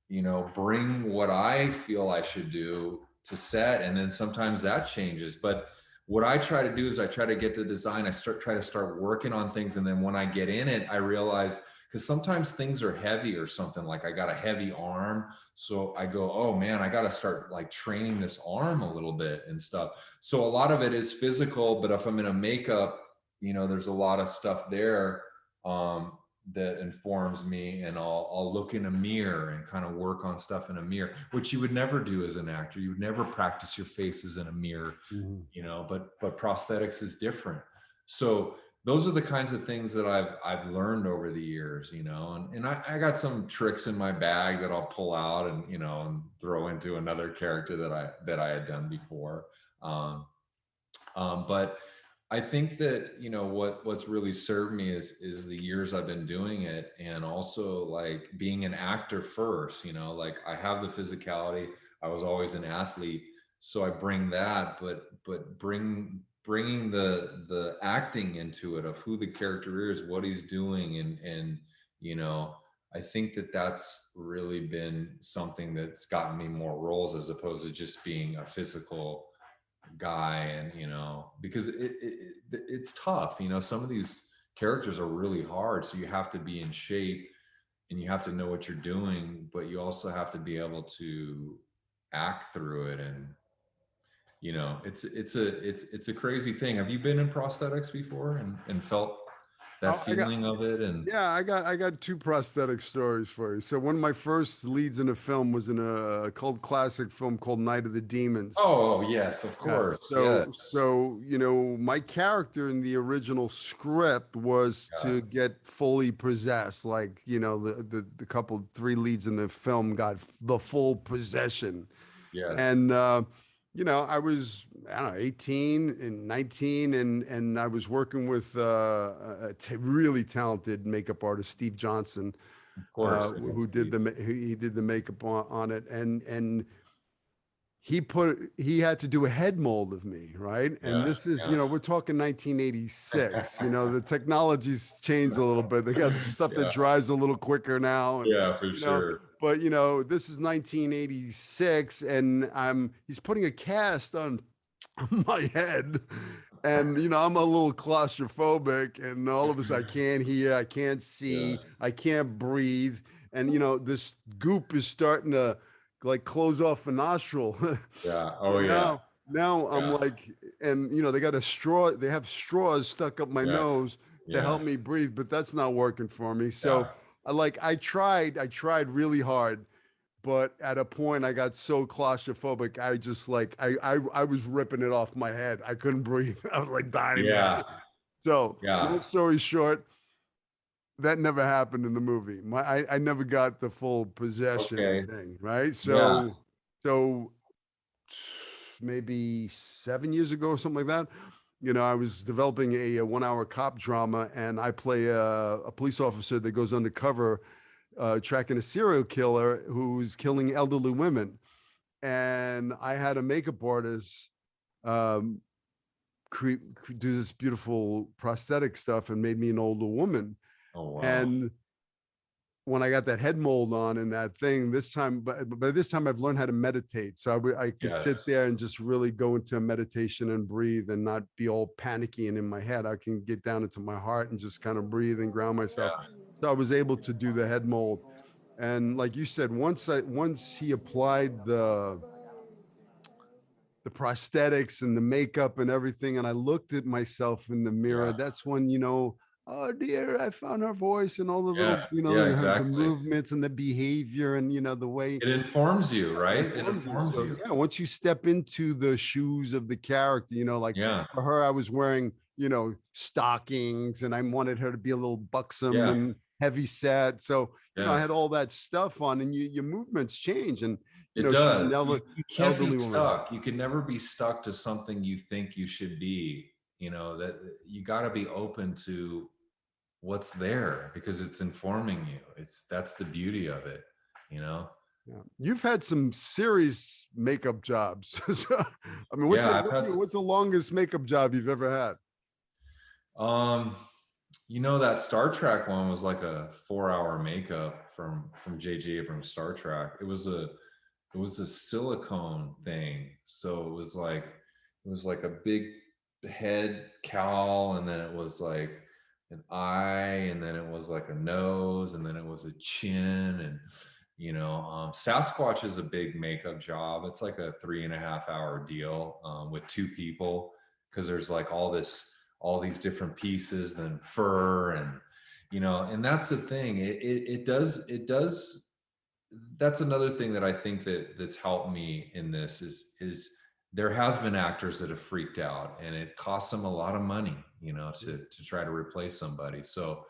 you know, bring what I feel I should do to set. And then sometimes that changes. But what I try to do is I try to get the design, try to start working on things. And then when I get in it, I realize, because sometimes things are heavy or something, like I got a heavy arm. So I go, oh man, I got to start like training this arm a little bit and stuff. So a lot of it is physical, but if I'm in a makeup, you know, there's a lot of stuff there that informs me, and I'll look in a mirror and kind of work on stuff in a mirror, which you would never do as an actor. You would never practice your faces in a mirror, you know, but prosthetics is different. So those are the kinds of things that I've learned over the years, you know, and I got some tricks in my bag that I'll pull out and, you know, and throw into another character that I had done before. But I think that, you know, what's really served me is the years I've been doing it, and also like being an actor first, you know, like I have the physicality. I was always an athlete, so I bring that, but bringing the acting into it, of who the character is, what he's doing, and you know, I think that that's really been something that's gotten me more roles, as opposed to just being a physical guy. And you know, because it's tough, you know, some of these characters are really hard, so you have to be in shape and you have to know what you're doing, but you also have to be able to act through it. And you know, it's a crazy thing. Have you been in prosthetics before and felt that I got feeling of it? And Yeah, I got two prosthetic stories for you. So one of my first leads in a film was in a cult classic film called Night of the Demons. oh yes, of Yeah, course, yeah, so you know, my character in the original script was yeah, to get fully possessed, like you know, the couple three leads in the film got the full possession, yes, and you know, I was, I don't know, 18 and 19, and I was working with really talented makeup artist Steve Johnson, of course, I can who see. he did the makeup on it, and he had to do a head mold of me, right? And Yeah, this is, you yeah. know, we're talking 1986. You know, the technology's changed a little bit. They got stuff that Yeah, dries a little quicker now, and yeah, for you know, sure. but you know, this is 1986, and he's putting a cast on my head, and you know, I'm a little claustrophobic, and all of a sudden I can't hear, I can't Yeah, see, I can't breathe, and you know, this goop is starting to like close off a nostril. yeah, So oh yeah, now I'm yeah, like, and you know, they got a straw, they have straws stuck up my yeah, nose to yeah, help me breathe, but that's not working for me. So yeah, I tried really hard, but at a point I got so claustrophobic, I just like I was ripping it off my head. I couldn't breathe. I was like dying there. yeah, So long yeah. story short, that never happened in the movie. I never got the full possession Okay, thing, right? yeah, So maybe 7 years ago or something like that, you know, I was developing a 1 hour cop drama, and I play a police officer that goes undercover, tracking a serial killer who's killing elderly women. And I had a makeup artist um, do this beautiful prosthetic stuff and made me an older woman. oh wow, And when I got that head mold on and that thing this time, but by this time I've learned how to meditate. So I could sit yes, there and just really go into a meditation and breathe and not be all panicky and in my head. I can get down into my heart and just kind of breathe and ground myself. yeah, So I was able to do the head mold. And like you said, once he applied the prosthetics and the makeup and everything. And I looked at myself in the mirror. Yeah. That's when, oh dear, I found her voice and all the Yeah. little, Yeah, the exactly. movements and the behavior and, the way It informs you, it right? It informs you. informs So you. yeah, once you step into the shoes of the character, like Yeah. for her, I was wearing, stockings and I wanted her to be a little buxom Yeah. and heavy set. So, I Yeah. had all that stuff on and your movements change. And, It she's an does. You can't be elderly woman. stuck. You can never be stuck to something you think you should be. That you got to be open to what's there because it's informing you. That's the beauty of it, you know? Yeah. You've had some serious makeup jobs. So, I mean, Yeah, I've had, what's the longest makeup job you've ever had? um, that Star Trek one was like a 4-hour makeup from J.J. Abrams' Star Trek. It was a silicone thing. So it was like a big head cowl, and then it was like an eye, and then it was like a nose, and then it was a chin, and Sasquatch is a big makeup job. It's like a 3.5-hour deal with 2 people because there's like all these different pieces, then fur, and that's the thing. It does. That's another thing that I think that's helped me in this is there has been actors that have freaked out, and it costs them a lot of money, to try to replace somebody. So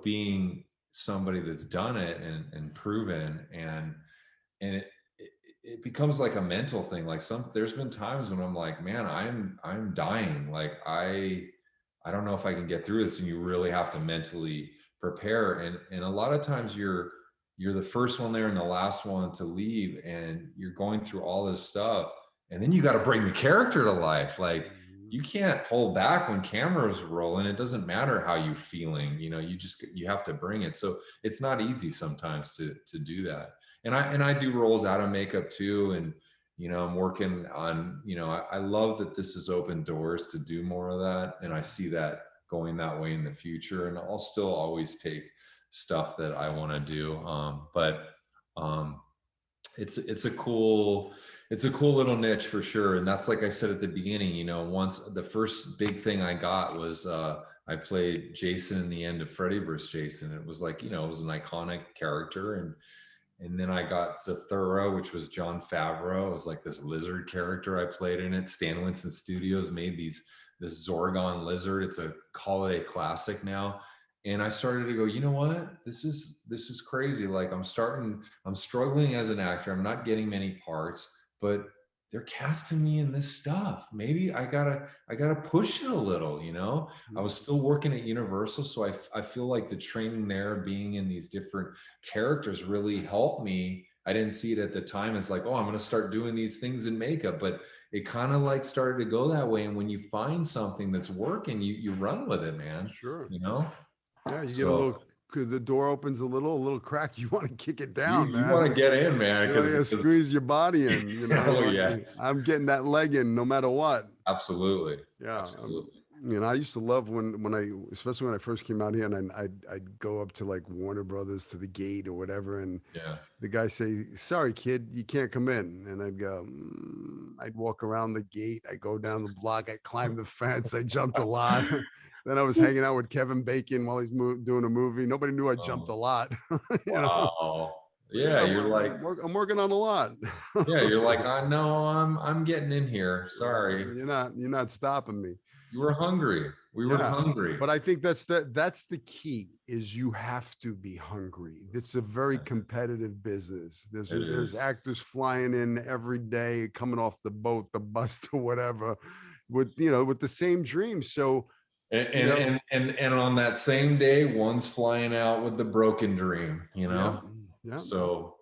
being somebody that's done it and proven, and it becomes like a mental thing. Like there's been times when I'm like, man, I'm dying. Like I don't know if I can get through this, and you really have to mentally prepare. And a lot of times you're the first one there and the last one to leave, and you're going through all this stuff, and then you got to bring the character to life. Like you can't hold back when cameras rolling. It doesn't matter how you're feeling, you have to bring it. So it's not easy sometimes to do that. And I do roles out of makeup too. And, I'm working on, I love that this has opened doors to do more of that. And I see that going that way in the future. And I'll still always take stuff that I want to do. But it's a cool little niche for sure. And that's, like I said at the beginning, once the first big thing I got was I played Jason in the end of Freddy vs. Jason. It was like, it was an iconic character. And then I got Zathura, which was Jon Favreau. It was like this lizard character I played in it. Stan Winston Studios made this Zorgon lizard. It's a holiday classic now. And I started to go, you know what? This is crazy. Like I'm struggling as an actor. I'm not getting many parts, but they're casting me in this stuff. Maybe I gotta push it a little, I was still working at Universal. So I feel like the training there, being in these different characters, really helped me. I didn't see it at the time as like, oh, I'm going to start doing these things in makeup, but it kind of like started to go that way. And when you find something that's working, you run with it, man. Sure. Yeah, you get a little, the door opens a little crack. You want to kick it down, you man. want to get in, man. You want to squeeze your body in. Oh, yes. I'm getting that leg in no matter what. Absolutely. Yeah. Absolutely. I used to love especially when I first came out here, and I'd go up to like Warner Brothers to the gate or whatever, and the guy say, "Sorry, kid, you can't come in." And I'd go, I'd walk around the gate, I go down the block, I climbed the fence, I jumped a lot. Then I was hanging out with Kevin Bacon while he's doing a movie. Nobody knew I jumped a lot. Wow. Yeah, you're like, I'm working on a lot. Yeah, you're like, I know I'm getting in here. Sorry. You're not stopping me. You were hungry. We were hungry. But I think that's the key, is you have to be hungry. It's a very competitive business. There's actors flying in every day, coming off the boat, the bus, or whatever, with the same dream. So and on that same day, one's flying out with the broken dream, Yeah. So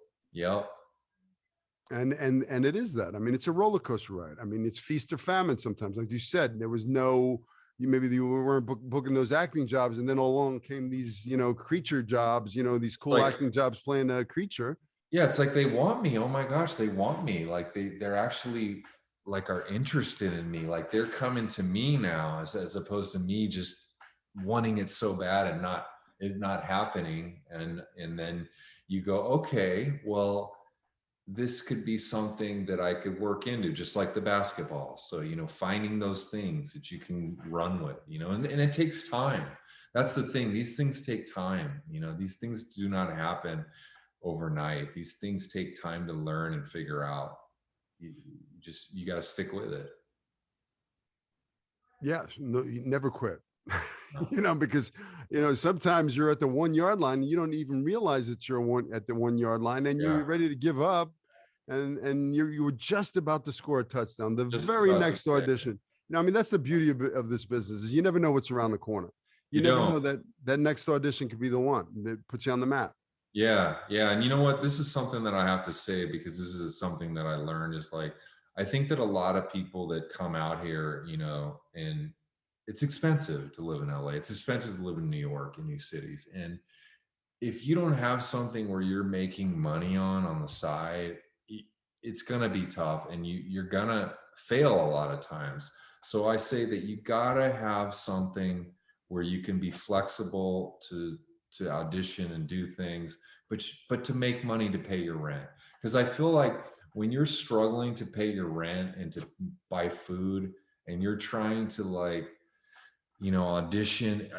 And it is that. I mean, it's a roller coaster ride. I mean, it's feast or famine sometimes. Like you said, there was maybe you weren't booking those acting jobs, and then along came these, creature jobs, these cool acting jobs playing a creature. Yeah, it's like they want me. Oh my gosh, they want me. Like they're actually like are interested in me. Like they're coming to me now, as opposed to me just wanting it so bad and it not happening. And then you go, okay, well, this could be something that I could work into, just like the basketball. So, you know, finding those things that you can run with, you know, and it takes time. That's the thing. These things take time. You know, these things do not happen overnight. These things take time to learn and figure out. You got to stick with it. Yeah, no, you never quit. No. You know, because sometimes you're at the 1 yard line and you don't even realize that you're at the 1 yard line and Yeah. you're ready to give up, and you were just about to score a touchdown. The Just very about to next say. audition. I mean, that's the beauty of this business, is you never know what's around the corner. You never don't. know that next audition could be the one that puts you on the map. Yeah, yeah. And you know what? This is something that I have to say, because this is something that I learned, is like, I think that a lot of people that come out here, you know, and it's expensive to live in LA. It's expensive to live in New York, in these cities. And if you don't have something where you're making money on the side, it's going to be tough, and you're going to fail a lot of times. So I say that you got to have something where you can be flexible to audition and do things, but to make money to pay your rent. Because I feel like when you're struggling to pay your rent and to buy food, and you're trying to, like, you know, audition,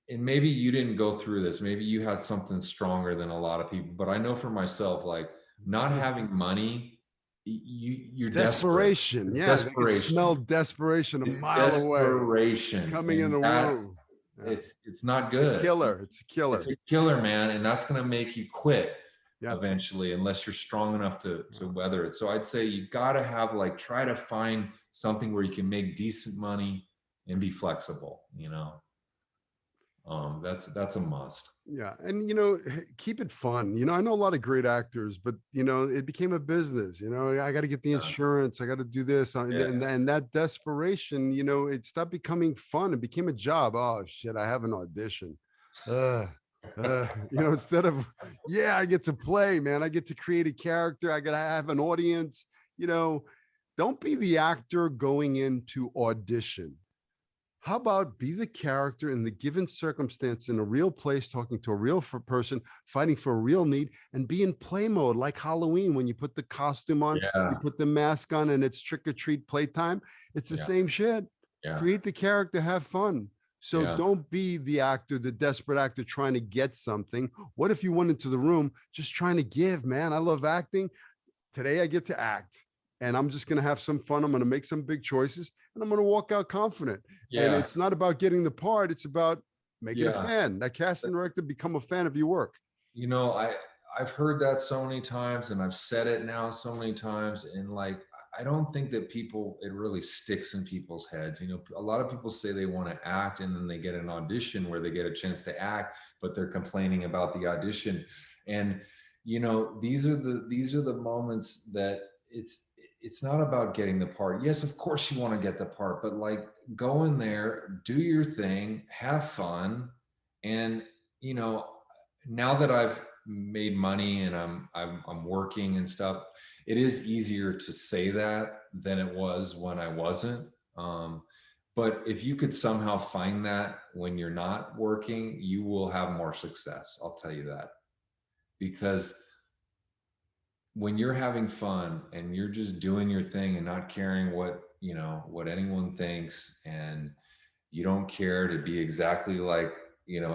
and maybe you didn't go through this, maybe you had something stronger than a lot of people, but I know for myself, like, not having money, you're desperate. Desperation. It's Yeah, they can desperation. smell desperation a It's mile away. desperation. It's coming in And the that, room. Yeah. it's not It's good. a killer. It's a killer. It's a killer, man, and that's going to make you quit Yeah. eventually, unless you're strong enough to weather it. So I'd say you got to have, like, try to find something where you can make decent money and be flexible, you know. That's a must. Yeah. And, keep it fun. I know a lot of great actors, but, it became a business. I got to get the insurance. I got to do this. And that desperation, it stopped becoming fun. It became a job. Oh, shit, I have an audition. Instead of, I get to play, man. I get to create a character. I got to have an audience. Don't be the actor going into audition. How about be the character in the given circumstance, in a real place, talking to a real person, fighting for a real need, and be in play mode, like Halloween, when you put the costume on, you put the mask on, and it's trick or treat playtime. It's the same shit. Create the character, have fun. So don't be the actor, the desperate actor trying to get something. What if you went into the room just trying to give, man? I love acting. Today I get to act. And I'm just going to have some fun. I'm going to make some big choices, and I'm going to walk out confident. And it's not about getting the part. It's about making a fan. That casting director become a fan of your work. I've heard that so many times, and I've said it now so many times. And, like, I don't think that it really sticks in people's heads. A lot of people say they want to act, and then they get an audition where they get a chance to act, but they're complaining about the audition. And, these are the moments that it's not about getting the part. Yes, of course you want to get the part, but, like, go in there, do your thing, have fun. And, now that I've made money and I'm working and stuff, it is easier to say that than it was when I wasn't. But if you could somehow find that when you're not working, you will have more success. I'll tell you that. Because when you're having fun and you're just doing your thing and not caring what anyone thinks, and you don't care to be exactly like,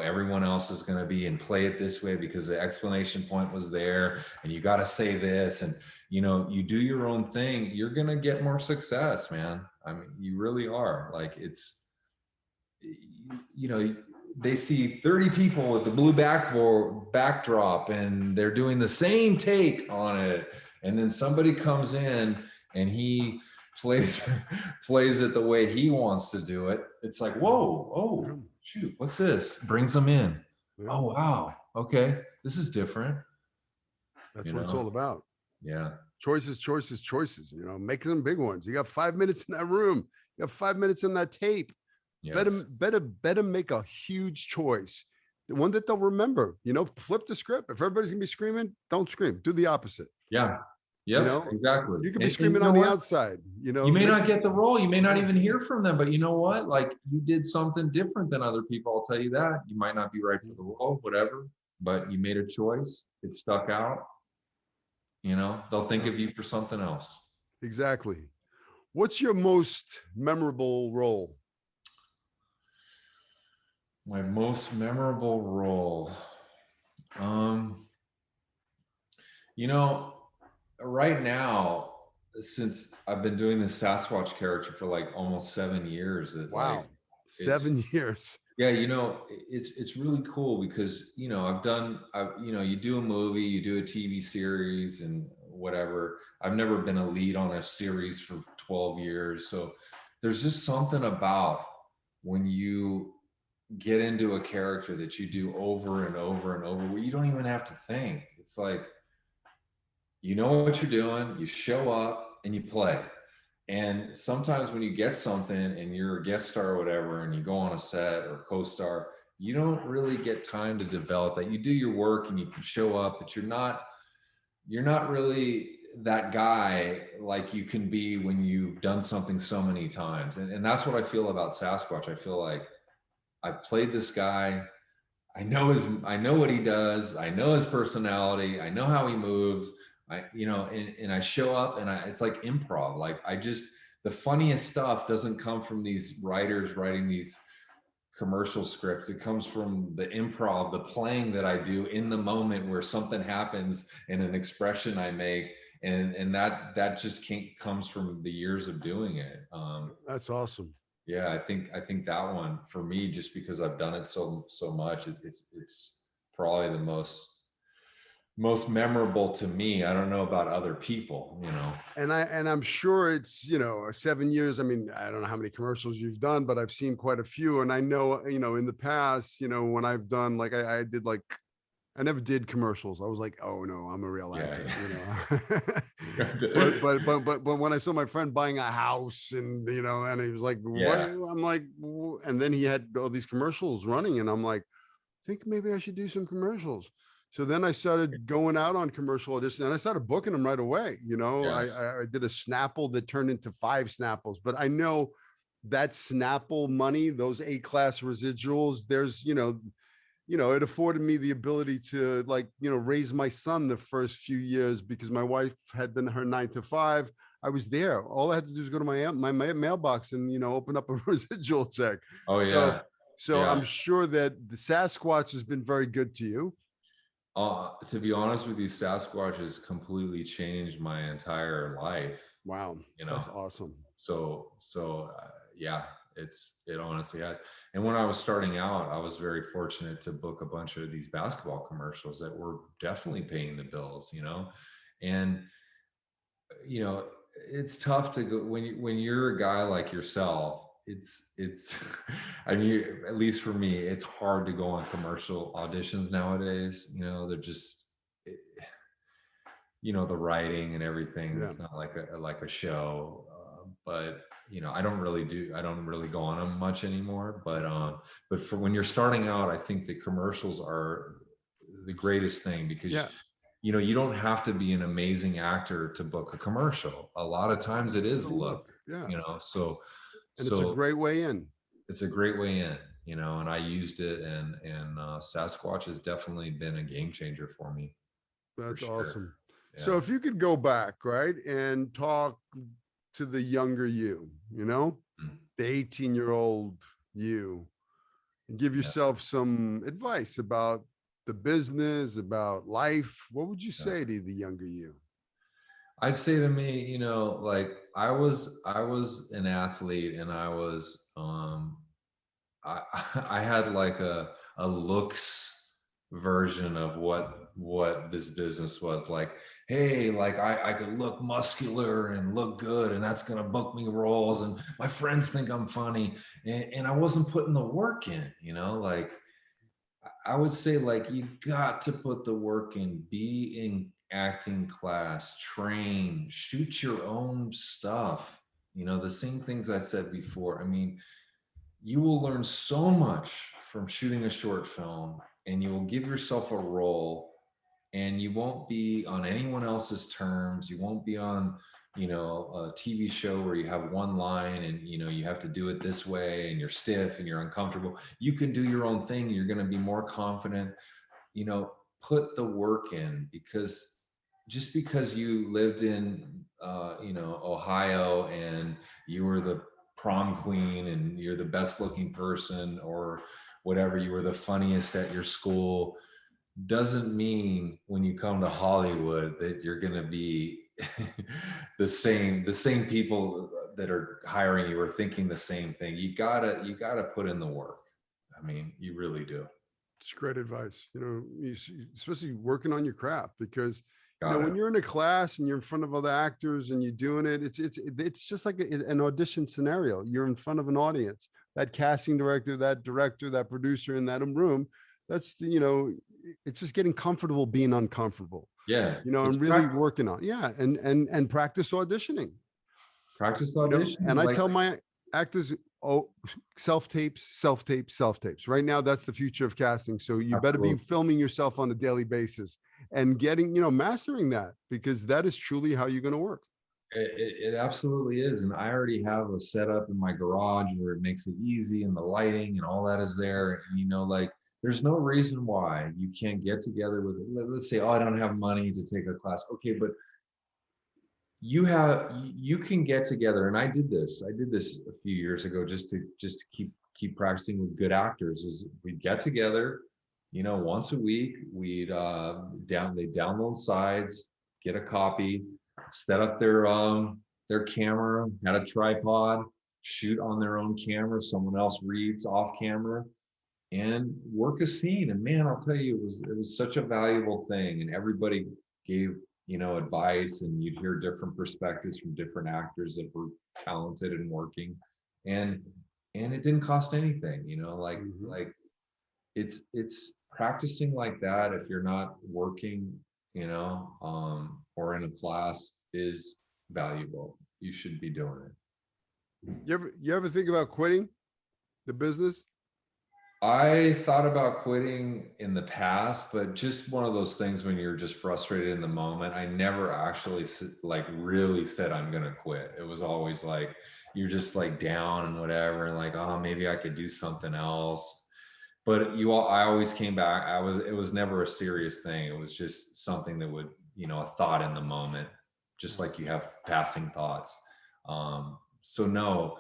everyone else is going to be, and play it this way because the explanation point was there, and you got to say this, and, you do your own thing, you're going to get more success, man. I mean, you really are. Like, it's, they see 30 people with the blue backdrop, and they're doing the same take on it. And then somebody comes in and he plays it the way he wants to do it. It's like, whoa, oh, shoot, what's this? Brings them in. Oh, wow. Okay. This is different. That's what it's all about. Yeah. Choices. Make them big ones. You got 5 minutes in that room. You got 5 minutes in that tape. Yes. Better make a huge choice, the one that they'll remember. Flip the script. If everybody's gonna be screaming, don't scream. Do the opposite. Yeah. Exactly. You could be screaming on the outside. You may not get the role. You may not even hear from them. But you know what? Like, you did something different than other people. I'll tell you that. You might not be right for the role, whatever. But you made a choice. It stuck out. You know, they'll think of you for something else. Exactly. What's your most memorable role? My most memorable role. Um, you know, right now, since I've been doing this Sasquatch character for like almost 7 years, it like Wow. it's 7 years. yeah, you know, it's really cool because you know you know, you do a movie, you do a TV series and whatever. I've never been a lead on a series for 12 years, so there's just something about when you get into a character that you do over and over and over where you don't even have to think. It's like you know what you're doing, you show up and you play. And sometimes when you get something and you're a guest star or whatever, and you go on a set or co-star, you don't really get time to develop that. You do your work and you can show up, but you're not really that guy like you can be when you've done something so many times. And that's what I feel about Sasquatch. I feel like I've played this guy. I know what he does. I know his personality. I know how he moves. You know, and I show up and it's like improv. Like the funniest stuff doesn't come from these writers writing these commercial scripts. It comes from the improv, the playing that I do in the moment where something happens and an expression I make. And that just comes from the years of doing it. That's awesome. Yeah, I think that one for me, just because I've done it so much, it's probably the most memorable to me. I don't know about other people, you know. And I'm sure it's, 7 years. I mean, I don't know how many commercials you've done, but I've seen quite a few. And I know, in the past, when I've done like I did like I never did commercials. I was like, oh no, I'm a real Yeah, actor, yeah. but when I saw my friend buying a house and and he was like, what? Yeah, I'm like, and then he had all these commercials running, and I'm like, I think maybe I should do some commercials. So then I started going out on commercial auditions and I started booking them right away. yeah. I did a Snapple that turned into 5 Snapples, but I know that Snapple money, those A-class residuals, there's, it afforded me the ability to like, raise my son the first few years because my wife had been her 9 to 5. I was there. All I had to do is go to my mailbox and, open up a residual check. Oh So, yeah, so yeah. I'm sure that the Sasquatch has been very good to you. To be honest with you, Sasquatch has completely changed my entire life. Wow, You know, that's awesome. so yeah, it honestly has. And when I was starting out, I was very fortunate to book a bunch of these basketball commercials that were definitely paying the bills. You know, and you know, it's tough to go when you're a guy like yourself. It's I mean, at least for me, it's hard to go on commercial auditions nowadays. You know, they're just it, you know, the writing and everything. Yeah. It's not like a show. But you know, I don't really go on them much anymore. But for when you're starting out, I think the commercials are the greatest thing because Yeah. you know, you don't have to be an amazing actor to book a commercial. A lot of times it It's is a luck, look. Yeah. you know. So And it's a so great way in. it's a great way in, you know, and I used it, and Sasquatch has definitely been a game changer for me, for That's sure. awesome. Yeah. So if you could go back, right, and talk to the younger you, Mm. the 18-year-old you, and give Yeah. yourself some advice about the business, about life, what would you Yeah. say to the younger you? I say to me, you know, like I was an athlete, and I I had like a looks version of what this business was like. Hey, like I could look muscular and look good, and that's gonna book me roles, and my friends think I'm funny, and I wasn't putting the work in, you know. Like I would say, like, you got to put the work in, be in acting class, train, shoot your own stuff, you know, the same things I said before. I mean, you will learn so much from shooting a short film, and you will give yourself a role, and you won't be on anyone else's terms. You won't be on, you know, a TV show where you have one line and, you know, you have to do it this way and you're stiff and you're uncomfortable. You can do your own thing. You're going to be more confident, you know. Put the work in, because just because you lived in Ohio and you were the prom queen and you're the best looking person or whatever, you were the funniest at your school, doesn't mean when you come to Hollywood that you're going to be the same people that are hiring you are thinking the same thing. You gotta put in the work. I mean, you really do. It's great advice. Especially working on your craft, because Got when it. you're in a class and you're in front of other actors and you're doing it, it's just like an audition scenario. You're in front of an audience. That casting director, that director, that producer in that room, that's it's just getting comfortable being uncomfortable. Yeah. It's And really working on, and practice auditioning. practice audition. And I tell my actors, self-tapes. Right now, that's the future of casting. So you better be filming yourself on a daily basis and getting, mastering that, because that is truly how you're going to work. It absolutely is. And I already have a setup in my garage where it makes it easy, and the lighting and all that is there. And there's no reason why you can't get together with, let's say, oh, I don't have money to take a class. Okay, but you can get together, and I did this a few years ago just to keep practicing with good actors. Is we'd get together, once a week, we'd they download sides, get a copy, set up their camera, had a tripod, shoot on their own camera, someone else reads off camera, and work a scene. And man, I'll tell you, it was such a valuable thing, and everybody gave advice, and you'd hear different perspectives from different actors that were talented and working, and it didn't cost anything, like it's practicing like that. If you're not working, or in a class, is valuable. You should be doing it. You ever think about quitting the business? I thought about quitting in the past, but just one of those things when you're just frustrated in the moment. I never actually really said I'm going to quit. It was always like, you're just like down and whatever. And like, oh, maybe I could do something else. But I always came back. It was never a serious thing. It was just something that would, a thought in the moment, just like you have passing thoughts. So no,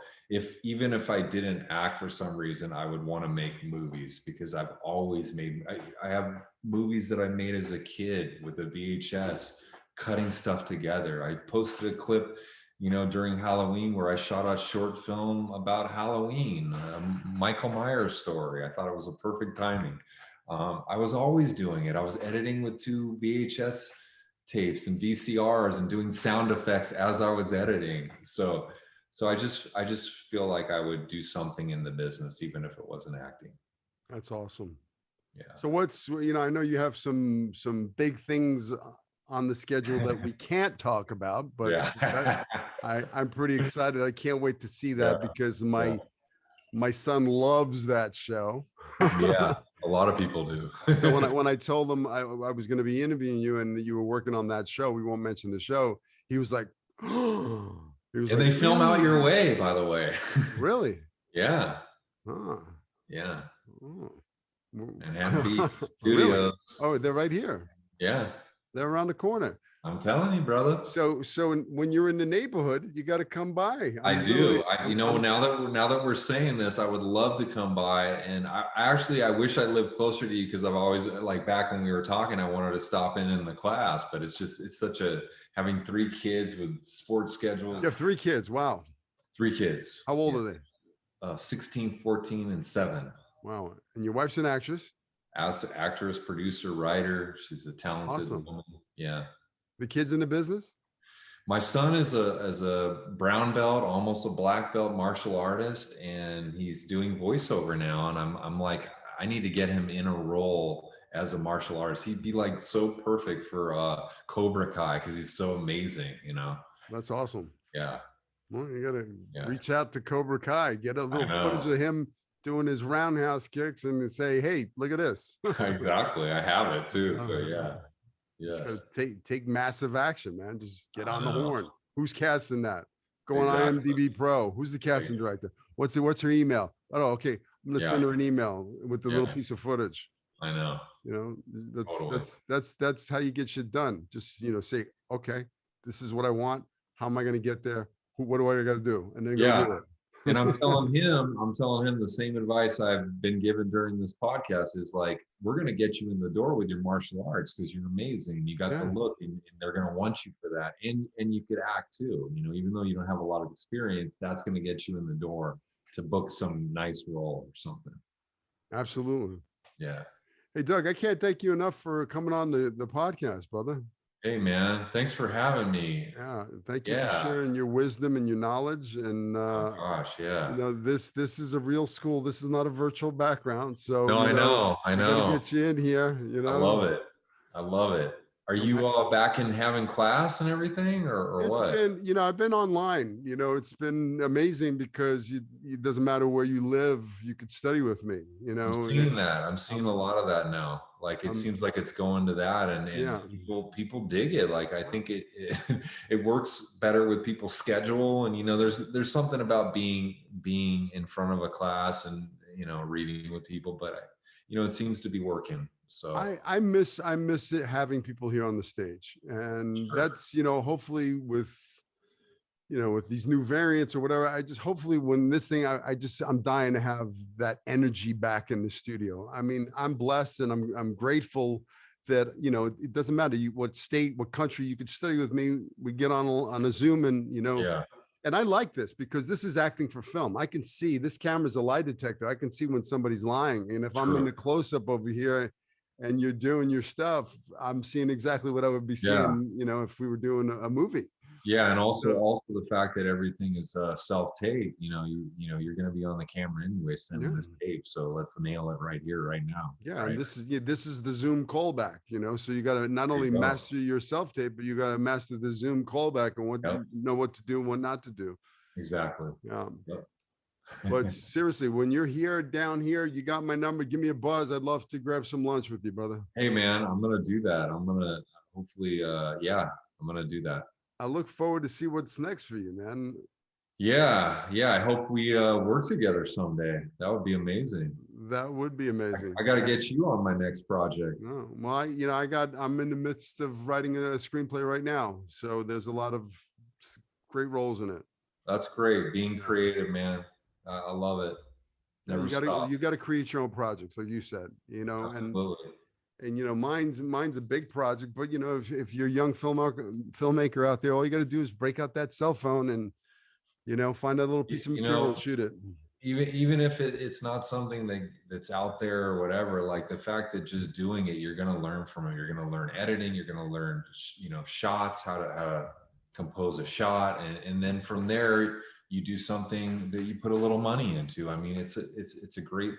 even if I didn't act for some reason, I would want to make movies, because I've always I have movies that I made as a kid with a VHS, cutting stuff together. I posted a clip, during Halloween, where I shot a short film about Halloween, Michael Myers story. I thought it was a perfect timing. I was always doing it. I was editing with 2 VHS tapes and VCRs and doing sound effects as I was editing. So I just feel like I would do something in the business, even if it wasn't acting. That's awesome. Yeah. So what's, I know you have some big things on the schedule that we can't talk about, but yeah. I'm pretty excited. I can't wait to see that, because my son loves that show. Yeah, a lot of people do. So when I told him I was going to be interviewing you and you were working on that show, we won't mention the show, he was like, oh. And like, they film out your way, by the way. Really? Yeah. Huh. Yeah. Oh. And Happy Studios. Really? Oh, they're right here. Yeah. They're around the corner. I'm telling you, brother. So when you're in the neighborhood, you got to come by. I do. Now that we're saying this, I would love to come by. And I wish I lived closer to you, because I've always, like, back when we were talking, I wanted to stop in the class, but it's such having 3 kids with sports schedules. You have 3 kids. Wow. 3 kids. How old are they? 16, 14, and 7. Wow. And your wife's an actress? As an actress, producer, writer. She's a talented woman. Yeah. The kids in the business? My son is a brown belt, almost a black belt martial artist, and he's doing voiceover now. And I'm like, I need to get him in a role as a martial artist. He'd be like so perfect for Cobra Kai, because he's so amazing, That's awesome. Yeah. Well, you gotta reach out to Cobra Kai, get a little footage of him doing his roundhouse kicks, and say, hey, look at this. Exactly. I have it too. So yeah. Yes. Take massive action, man. Just get on the horn. Who's casting that? Go on IMDb Pro. Who's the casting director? What's her email? Oh, okay. I'm gonna send her an email with the little piece of footage. I know. You know, Totally. that's how you get shit done. Just, you know, say, okay, this is what I want. How am I going to get there? What do I got to do? And then go Yeah. do And it. I'm telling him the same advice I've been given during this podcast is like, we're going to get you in the door with your martial arts because you're amazing. You got the Yeah, look, and they're going to want you for that. And you could act too. You know, even though you don't have a lot of experience, that's going to get you in the door to book some nice role or something. absolutely. Yeah. Hey, Doug, I can't thank you enough for coming on the podcast, brother. Hey, man. Thanks for having me. Yeah, thank you for Yeah. sharing your wisdom and your knowledge. And Oh gosh. you Yeah. know, this is a real school. This is not a virtual background. So, No, you I know, know. I I got to know. get you in here. You I know, love it. I love it. Are I'm you all back in having class and everything, or It's what? been, you know, I've been online, you know, it's been amazing because it doesn't matter where you live, you could study with me, you I'm know. seeing that. I'm seeing a I'm, lot of that now. Like it I'm, seems like it's going to that, and yeah, people dig it. Like I think it it works better with people's schedule, and you know, there's something about being in front of a class and you know reading with people, but you know, it seems to be working. So I miss it having people here on the stage, and sure. that's, you know, hopefully with, you know, with these new variants or whatever, I just hopefully when this thing, I'm dying to have that energy back in the studio. I mean, I'm blessed and I'm grateful that, you know, it doesn't matter what state, what country you could study with me. We get on a Zoom and, you know, Yeah, and I like this because this is acting for film. I can see this camera's a lie detector. I can see when somebody's lying. And if I'm in true. the close up over here and you're doing your stuff, I'm seeing exactly what I would be Yeah. seeing, you know, if we were doing a movie. Yeah, and So also the fact that everything is self-tape. You know you're going to be on the camera anyway, sending yeah. this tape. So let's nail it right here, right now. Yeah, and Right. this is the Zoom callback, you know. So you got to not There only you go. master your self tape, but you got to master the Zoom callback and Yep. know what to do and what not to do. Exactly. Yeah, Yep. but seriously, when you're here down here, you got my number. Give me a buzz. I'd love to grab some lunch with you, brother. Hey man, I'm gonna do that. I'm gonna hopefully yeah, I'm gonna do that. I look forward to see what's next for you, man. Yeah, yeah. I hope we work together someday. That would be amazing. That would be amazing. I got to get you on my next project. No, well, you know, I'm in the midst of writing a screenplay right now, so there's a lot of great roles in it. That's great. Being Yeah. creative, man. I love it. Yeah, Never stop. you gotta create your own projects, like you said, you know, Absolutely. and you know, mine's a big project, but you know, if you're a young filmmaker out there, all you got to do is break out that cell phone and, you know, find that little piece of You material and know, shoot it. even if it's not something that's out there or whatever, like the fact that just doing it, you're going to learn from it. You're going to learn editing. You're going to learn, you know, shots, how to compose a shot, and then from there you do something that you put a little money into. I mean, it's a great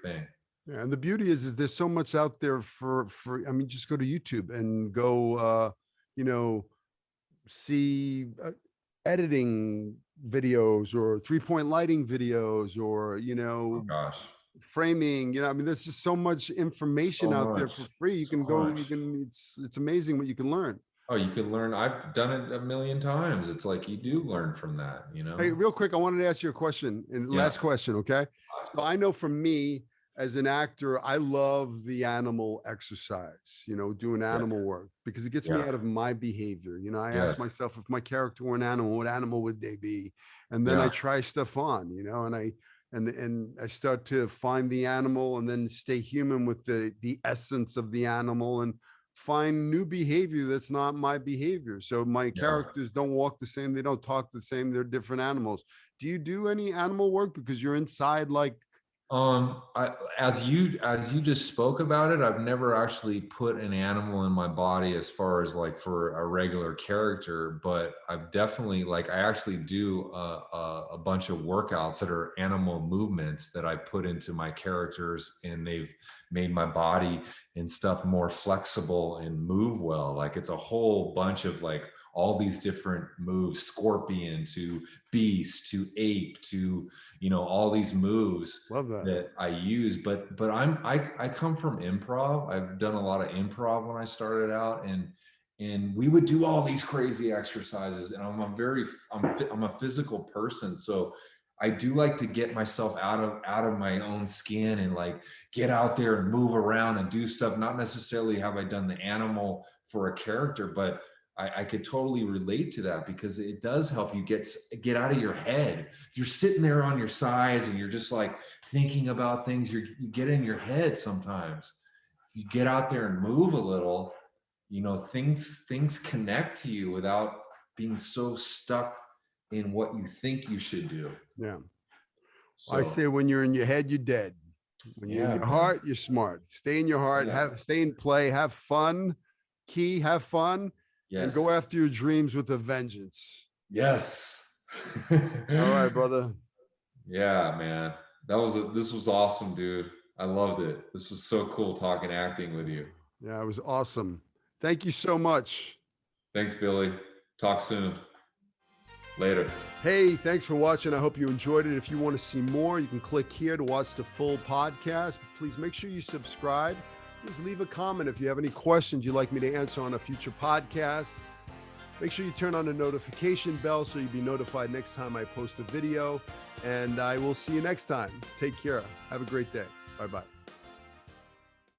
thing. Yeah, and the beauty is there's so much out there I mean, just go to YouTube and go, you know, see editing videos or 3-point lighting videos or, you Oh know, gosh, framing, you know, I mean, there's just so much information so out there much, for free. You so can go, much. it's amazing what you can learn. Oh, you can learn. I've done it a million times. It's like you do learn from that, you Hey, know? real quick, I wanted to ask you a question and Yeah. last question. Okay. So I know for me as an actor, I love the animal exercise, you know, doing Yeah. animal work because it gets me Yeah. out of my behavior. You know, I Yeah. ask myself if my character were an animal, what animal would they be? And then I Yeah. try stuff on, you know, and I start to find the animal and then stay human with the essence of the animal and find new behavior that's not my behavior. So my Yeah. characters don't walk the same, they don't talk the same, they're different animals. Do you do any animal work because you're inside like As you just spoke about it, I've never actually put an animal in my body as far as like for a regular character, but I've definitely like I actually do a bunch of workouts that are animal movements that I put into my characters, and they've made my body and stuff more flexible and move well. Like it's a whole bunch of like all these different moves, scorpion to beast to ape to, you know, all these moves love that? that I use, but I come from improv. I've done a lot of improv when I started out, and we would do all these crazy exercises. And I'm a physical person, so I do like to get myself out of my own skin and like get out there and move around and do stuff. Not necessarily have I done the animal for a character, but I could totally relate to that because it does help you get out of your head. If you're sitting there on your sides and you're just like thinking about things, you get in your head sometimes. If you get out there and move a little, you know, things connect to you without being so stuck in what you think you should do. Yeah. So I say when you're in your head, you're dead. When you're in yeah, your man. heart, you're smart. Stay in your heart, Yeah. stay in play, have fun. Have fun, and Yes. go after your dreams with a vengeance. Yes. All right, brother. Yeah, man. This was awesome, dude. I loved it. This was so cool talking acting with you. Yeah, it was awesome. Thank you so much. Thanks, Billy. Talk soon. Later. Hey, thanks for watching. I hope you enjoyed it. If you want to see more, you can click here to watch the full podcast. Please make sure you subscribe. Please leave a comment if you have any questions you'd like me to answer on a future podcast. Make sure you turn on the notification bell so you'll be notified next time I post a video. And I will see you next time. Take care. Have a great day. Bye-bye.